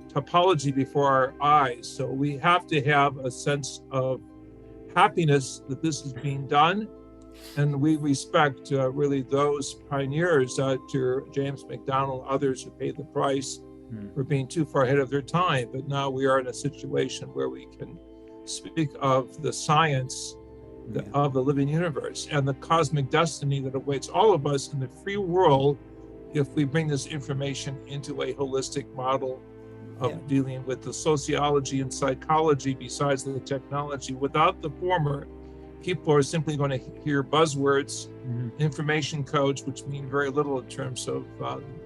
topology before our eyes. So we have to have a sense of happiness that this is being done. And we respect really those pioneers, Dr. James McDonald, others who paid the price for being too far ahead of their time. But now we are in a situation where we can speak of the science of the living universe and the cosmic destiny that awaits all of us in the free world if we bring this information into a holistic model of dealing with the sociology and psychology besides the technology. Without the former, people are simply going to hear buzzwords, information codes, which mean very little in terms of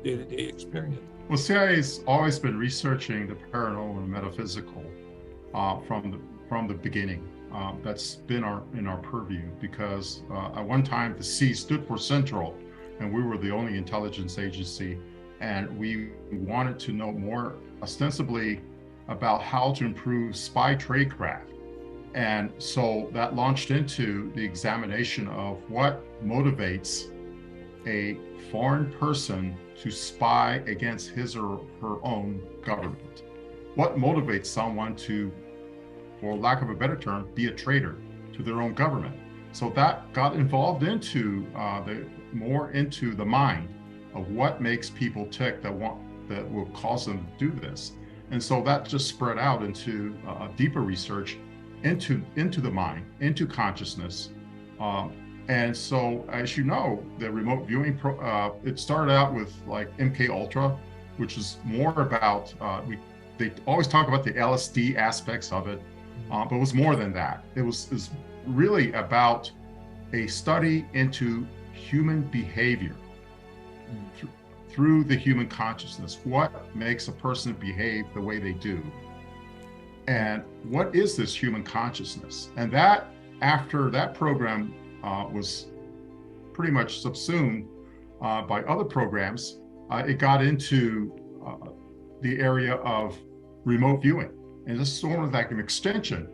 day-to-day experience. Well, CIA's always been researching the paranormal and metaphysical from the beginning. That's been in our purview, because at one time the C stood for Central, and we were the only intelligence agency, and we wanted to know more ostensibly about how to improve spy tradecraft. And so that launched into the examination of what motivates a foreign person to spy against his or her own government. What motivates someone to, for lack of a better term, be a traitor to their own government? So that got involved into more into the mind of what makes people tick that will cause them to do this. And so that just spread out into deeper research into the mind, into consciousness. And so, as you know, the remote viewing, it started out with like MK Ultra, which is more about, they always talk about the LSD aspects of it, but it was more than that. It was really about a study into human behavior through the human consciousness. What makes a person behave the way they do? And what is this human consciousness? And that, after that program was pretty much subsumed by other programs, it got into the area of remote viewing. And this is sort of like an extension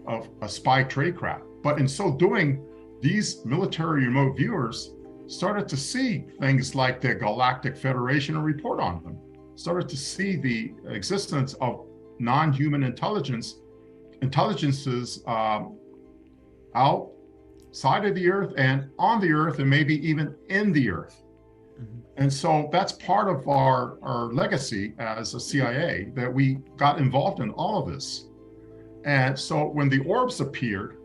of a spy tradecraft. But in so doing, these military remote viewers started to see things like the Galactic Federation and report on them, started to see the existence of non-human intelligences outside of the Earth and on the Earth, and maybe even in the Earth. And so that's part of our legacy as a CIA, that we got involved in all of this. And so when the orbs appeared,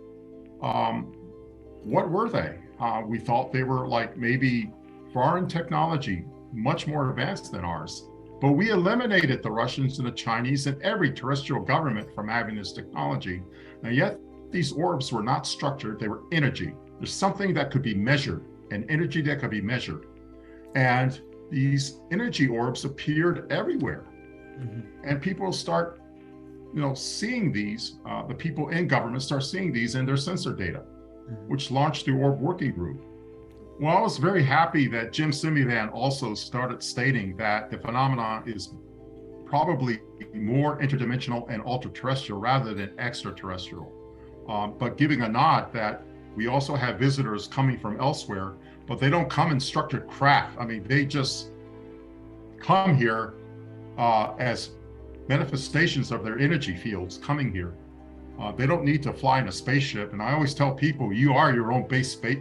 what were they? We thought they were like maybe foreign technology, much more advanced than ours. But we eliminated the Russians and the Chinese and every terrestrial government from having this technology. And yet these orbs were not structured, they were energy. There's something that could be measured, an energy that could be measured. And these energy orbs appeared everywhere. And people start, seeing these, the people in government start seeing these in their sensor data, which launched the Orb Working Group. Well, I was very happy that Jim Simivan also started stating that the phenomenon is probably more interdimensional and ultra-terrestrial rather than extraterrestrial. But giving a nod that we also have visitors coming from elsewhere, but they don't come in structured craft. I mean, they just come here as manifestations of their energy fields coming here. They don't need to fly in a spaceship. And I always tell people, you are your own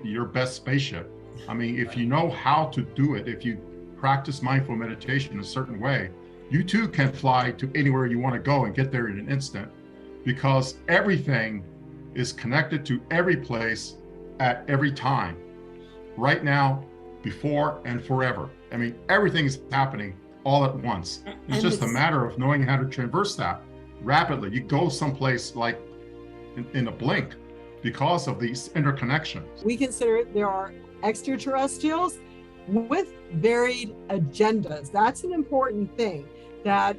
your best spaceship. I mean, if you know how to do it, if you practice mindful meditation in a certain way, you too can fly to anywhere you want to go and get there in an instant, because everything is connected to every place at every time, right now, before, and forever. I mean, everything is happening all at once. It's just a matter of knowing how to traverse that rapidly. You go someplace like in a blink because of these interconnections. We consider there are extraterrestrials with varied agendas. That's an important thing, that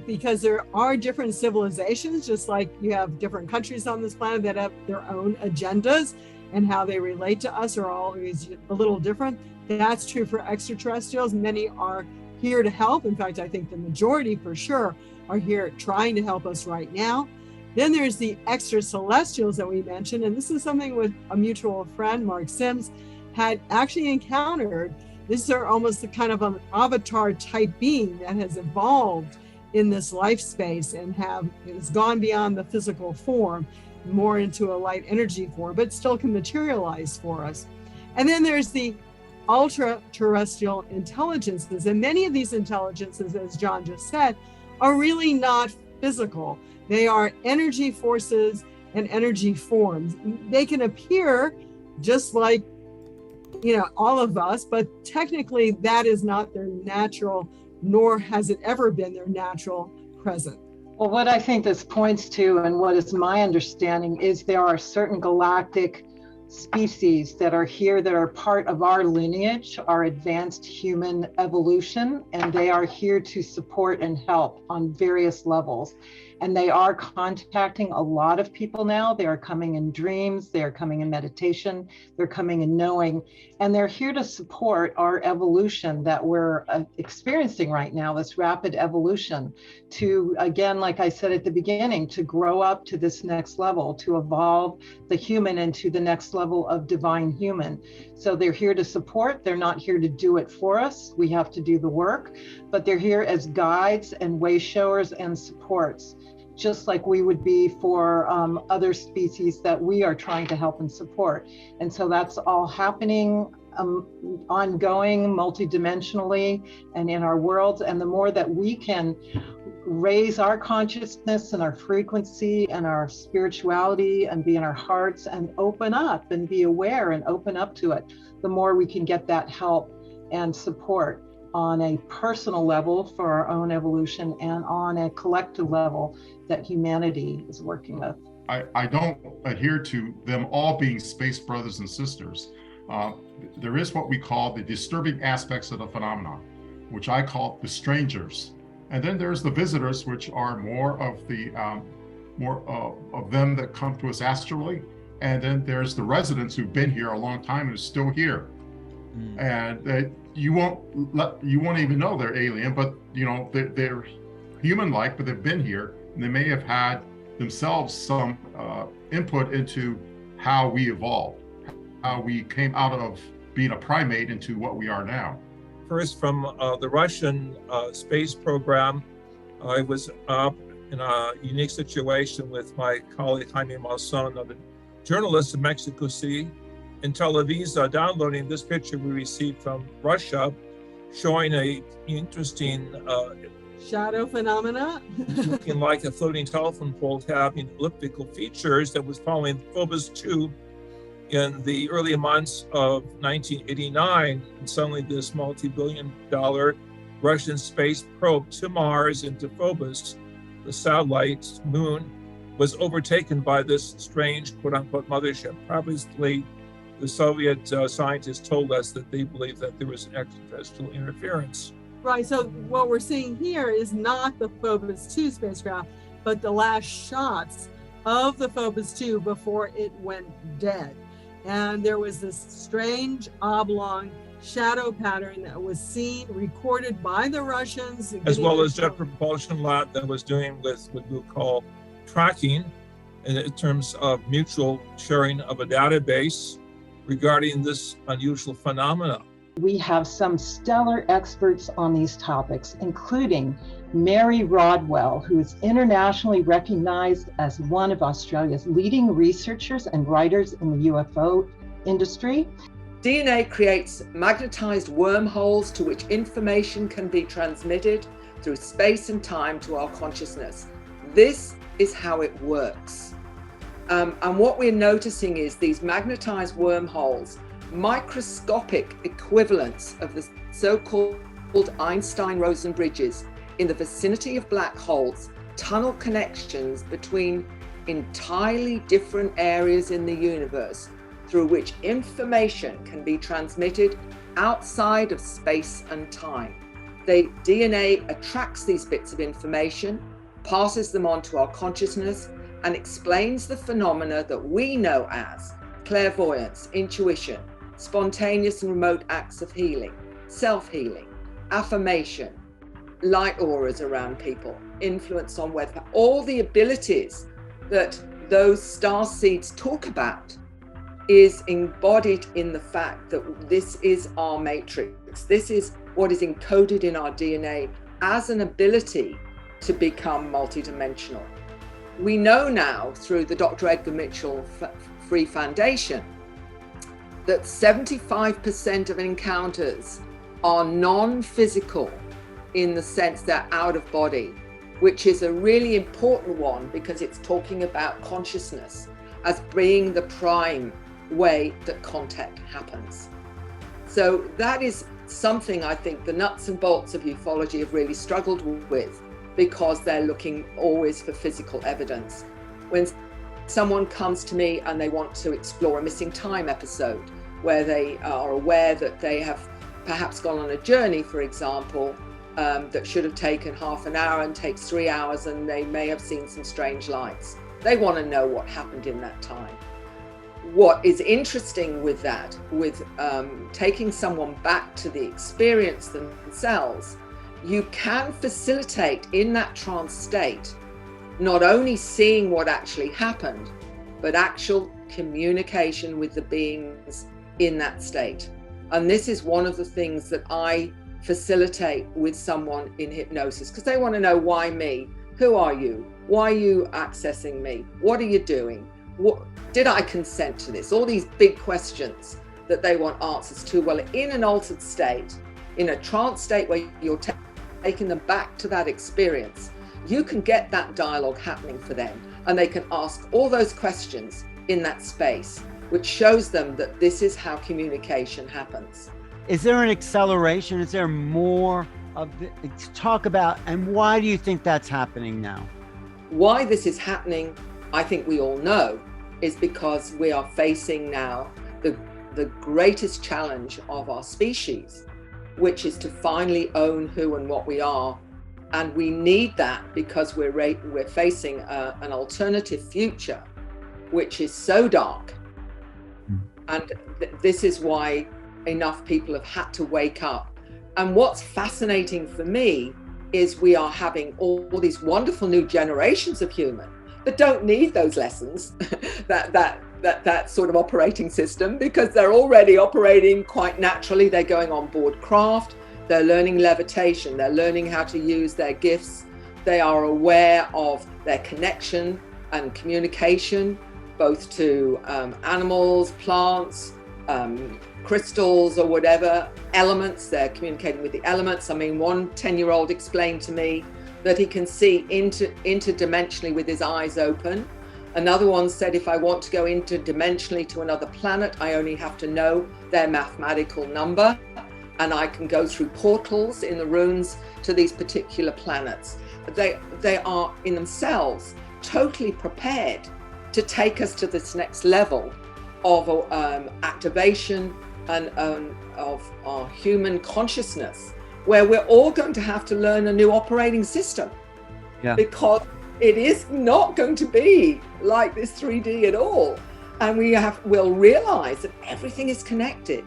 because there are different civilizations, just like you have different countries on this planet that have their own agendas, and how they relate to us are always a little different. That's true for extraterrestrials. Many are here to help. In fact, I think the majority for sure are here trying to help us right now. Then there's the extra-celestials that we mentioned, and this is something with a mutual friend, Mark Sims, had actually encountered. These are almost the kind of an avatar type being that has evolved in this life space and has gone beyond the physical form, more into a light energy form, but still can materialize for us. And then there's the ultra-terrestrial intelligences. And many of these intelligences, as John just said, are really not physical. They are energy forces and energy forms. They can appear just like, all of us, but technically that is not their natural, nor has it ever been their natural present. Well, what I think this points to, and what is my understanding, is there are certain galactic species that are here that are part of our lineage, our advanced human evolution, and they are here to support and help on various levels. And they are contacting a lot of people now. They are coming in dreams, they are coming in meditation, they're coming in knowing, and they're here to support our evolution that we're experiencing right now, this rapid evolution to, again, like I said at the beginning, to grow up to this next level, to evolve the human into the next level of divine human. So they're here to support. They're not here to do it for us. We have to do the work, but they're here as guides and way showers and supports, just like we would be for other species that we are trying to help and support. And so that's all happening ongoing, multidimensionally, and in our worlds. And the more that we can raise our consciousness and our frequency and our spirituality and be in our hearts and open up and be aware and open up to it, the more we can get that help and support on a personal level for our own evolution and on a collective level that humanity is working with. I don't adhere to them all being space brothers and sisters. There is what we call the disturbing aspects of the phenomenon, which I call the strangers. And then there's the visitors, which are more of the of them that come to us astrally. And then there's the residents who've been here a long time and are still here. And you won't even know they're alien, but they're human-like, but they've been here, and they may have had themselves some input into how we evolved, how we came out of being a primate into what we are now. First, from the Russian space program, I was up in a unique situation with my colleague Jaime Maussan, another journalist in Mexico City, in Televisa, downloading this picture we received from Russia, showing a interesting shadow phenomena, looking like a floating telephone pole having elliptical features that was following Phobos 2 in the early months of 1989. And suddenly this multi-billion-dollar Russian space probe to Mars and to Phobos, the satellite moon, was overtaken by this strange quote-unquote mothership. Obviously, the Soviet scientists told us that they believe that there was an extraterrestrial interference. Right, so what we're seeing here is not the Phobos 2 spacecraft, but the last shots of the Phobos 2 before it went dead. And there was this strange oblong shadow pattern that was seen, recorded by the Russians. As well as Jet Propulsion Lab that was doing with what we call tracking in terms of mutual sharing of a database regarding this unusual phenomena. We have some stellar experts on these topics, including Mary Rodwell, who is internationally recognized as one of Australia's leading researchers and writers in the UFO industry. DNA creates magnetized wormholes to which information can be transmitted through space and time to our consciousness. This is how it works. And what we're noticing is these magnetized wormholes, microscopic equivalents of the so-called Einstein-Rosen bridges in the vicinity of black holes, tunnel connections between entirely different areas in the universe through which information can be transmitted outside of space and time. The DNA attracts these bits of information, passes them on to our consciousness, and explains the phenomena that we know as clairvoyance, intuition, spontaneous and remote acts of healing, self-healing, affirmation, light auras around people, influence on weather, all the abilities that those star seeds talk about is embodied in the fact that this is our matrix. This is what is encoded in our DNA as an ability to become multidimensional. We know now through the Dr. Edgar Mitchell Free Foundation that 75% of encounters are non-physical in the sense they're out of body, which is a really important one because it's talking about consciousness as being the prime way that contact happens. So that is something I think the nuts and bolts of ufology have really struggled with, because they're looking always for physical evidence. When someone comes to me and they want to explore a missing time episode where they are aware that they have perhaps gone on a journey, for example, that should have taken half an hour and takes 3 hours, and they may have seen some strange lights. They want to know what happened in that time. What is interesting with that, with taking someone back to the experience themselves, you can facilitate in that trance state not only seeing what actually happened, but actual communication with the beings in that state. And this is one of the things that I facilitate with someone in hypnosis, because they want to know, why me? Who are you? Why are you accessing me? What are you doing? Did I consent to this? All these big questions that they want answers to. Well, in an altered state, in a trance state where you're taking them back to that experience, you can get that dialogue happening for them, and they can ask all those questions in that space, which shows them that this is how communication happens. Is there an acceleration? Is there more of the, to talk about, and why do you think that's happening now? Why this is happening, I think we all know, is because we are facing now the greatest challenge of our species, which is to finally own who and what we are. And we need that because we're facing an alternative future, which is so dark. And this is why enough people have had to wake up. And what's fascinating for me is we are having all these wonderful new generations of human that don't need those lessons, that sort of operating system, because they're already operating quite naturally. They're going on board craft, they're learning levitation, they're learning how to use their gifts. They are aware of their connection and communication, both to animals, plants, crystals or whatever, elements. They're communicating with the elements. I mean, one 10-year-old explained to me that he can see interdimensionally with his eyes open. Another one said, if I want to go interdimensionally to another planet, I only have to know their mathematical number, and I can go through portals in the runes to these particular planets. They are in themselves totally prepared to take us to this next level of activation and of our human consciousness, where we're all going to have to learn a new operating system. Yeah. Because it is not going to be like this 3D at all. And we'll realize that everything is connected.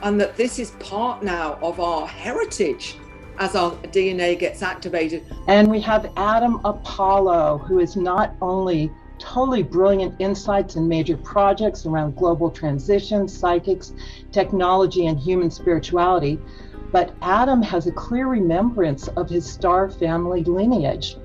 and that this is part now of our heritage as our DNA gets activated. And we have Adam Apollo, who is not only totally brilliant insights in major projects around global transition, psychics, technology, and human spirituality, but Adam has a clear remembrance of his star family lineage.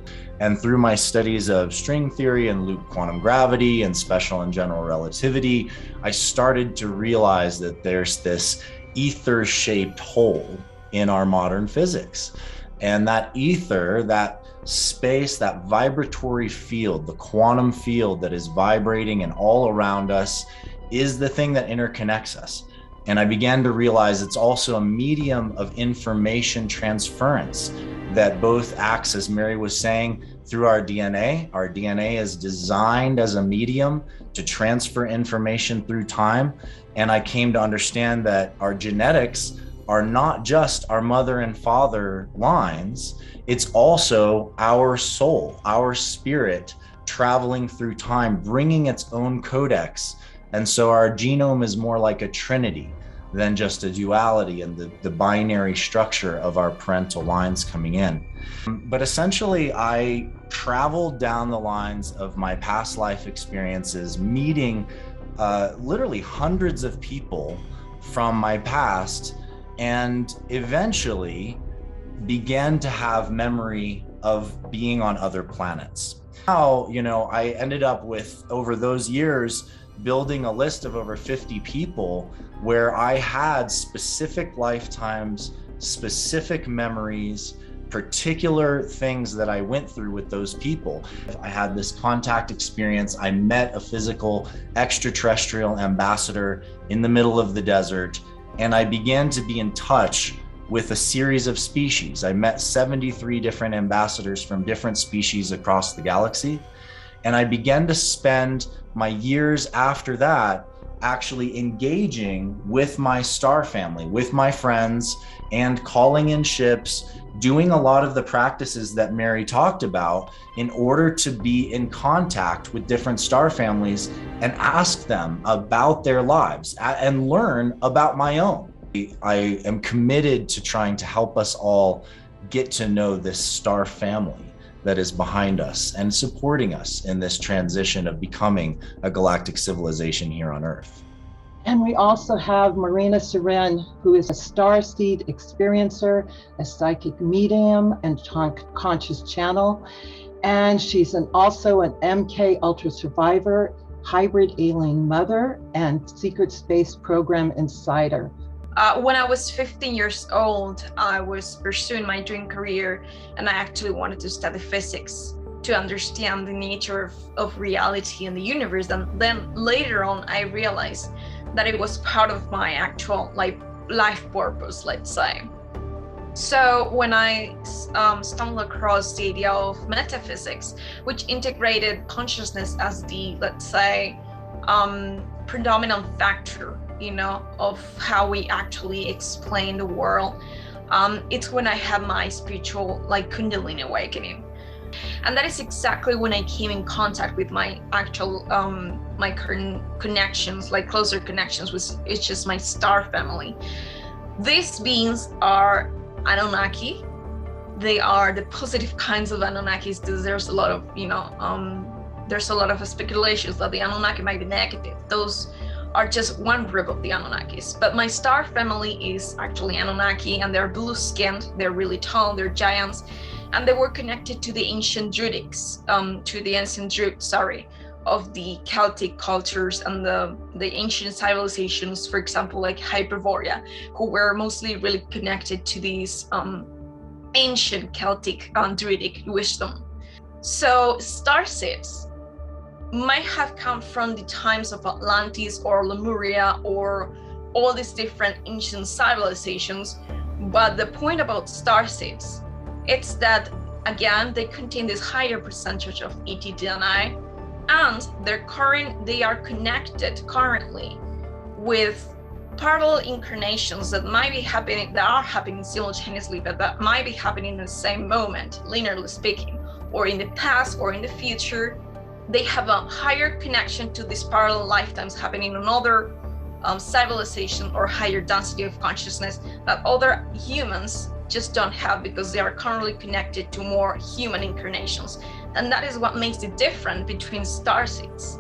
And through my studies of string theory and loop quantum gravity and special and general relativity, I started to realize that there's this ether-shaped hole in our modern physics. And that ether, that space, that vibratory field, the quantum field that is vibrating and all around us, is the thing that interconnects us. And I began to realize it's also a medium of information transference that both acts, as Mary was saying, through our DNA. Our DNA is designed as a medium to transfer information through time. And I came to understand that our genetics are not just our mother and father lines, it's also our soul, our spirit traveling through time, bringing its own codex. And so our genome is more like a trinity than just a duality and the binary structure of our parental lines coming in. But essentially, I traveled down the lines of my past life experiences, meeting literally hundreds of people from my past, and eventually began to have memory of being on other planets. Now, I ended up with, over those years, building a list of over 50 people where I had specific lifetimes, specific memories, particular things that I went through with those people. I had this contact experience. I met a physical extraterrestrial ambassador in the middle of the desert, and I began to be in touch with a series of species. I met 73 different ambassadors from different species across the galaxy. And I began to spend my years after that actually engaging with my star family, with my friends, and calling in ships, doing a lot of the practices that Mary talked about in order to be in contact with different star families and ask them about their lives and learn about my own. I am committed to trying to help us all get to know this star family that is behind us and supporting us in this transition of becoming a galactic civilization here on Earth. And we also have Marina Seren, who is a starseed experiencer, a psychic medium, and conscious channel. And she's also an MK Ultra survivor, hybrid alien mother, and secret space program insider. When I was 15 years old, I was pursuing my dream career, and I actually wanted to study physics to understand the nature of reality and the universe. And then later on, I realized that it was part of my actual life purpose, let's say. So when I stumbled across the idea of metaphysics, which integrated consciousness as the, let's say, predominant factor, of how we actually explain the world, it's when I had my spiritual, Kundalini awakening. And that is exactly when I came in contact with my actual, my current connections, closer connections with, it's just my star family. These beings are Anunnaki. They are the positive kinds of Anunnakis. There's a lot of, there's a lot of speculations that the Anunnaki might be negative. Those are just one group of the Anunnakis. But my star family is actually Anunnaki, and they're blue-skinned, they're really tall, they're giants, and they were connected to the ancient Druidics, of the Celtic cultures and the ancient civilizations, for example, like Hyperborea, who were mostly really connected to these ancient Celtic Druidic wisdom. So starseeds might have come from the times of Atlantis or Lemuria or all these different ancient civilizations. But the point about starseeds, it's that, again, they contain this higher percentage of ET DNA, and they are connected currently with parallel incarnations that might be happening, that are happening simultaneously, but that might be happening in the same moment, linearly speaking, or in the past or in the future. They have a higher connection to these parallel lifetimes happening on other civilization or higher density of consciousness that other humans just don't have, because they are currently connected to more human incarnations. And that is what makes it different between star seeds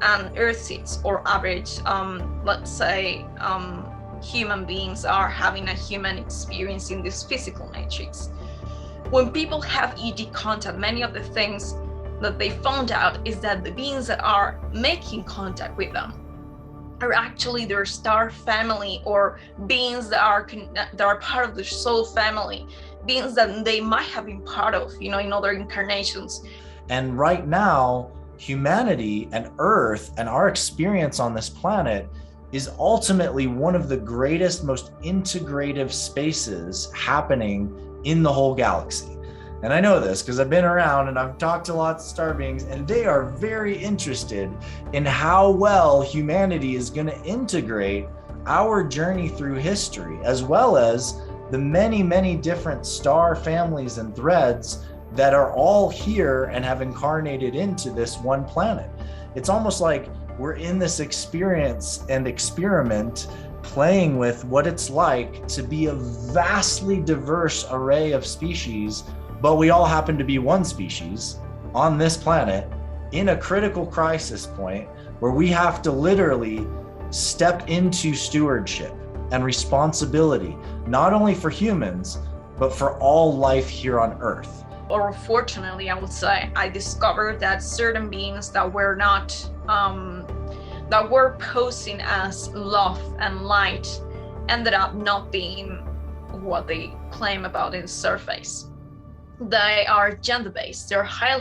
and earth seeds, or average, let's say, human beings are having a human experience in this physical matrix. When people have ET contact, many of the things that they found out is that the beings that are making contact with them are actually their star family, or beings that are part of their soul family, beings that they might have been part of, in other incarnations. And right now, humanity and Earth and our experience on this planet is ultimately one of the greatest, most integrative spaces happening in the whole galaxy. And I know this because I've been around and I've talked to lots of star beings, and they are very interested in how well humanity is going to integrate our journey through history, as well as the many, many different star families and threads that are all here and have incarnated into this one planet. It's almost like we're in this experience and experiment playing with what it's like to be a vastly diverse array of species, but we all happen to be one species on this planet in a critical crisis point where we have to literally step into stewardship and responsibility, not only for humans, but for all life here on Earth. Or fortunately, I would say, I discovered that certain beings that were not, that were posing as love and light ended up not being what they claim about in the surface. They are gender-based, they're highly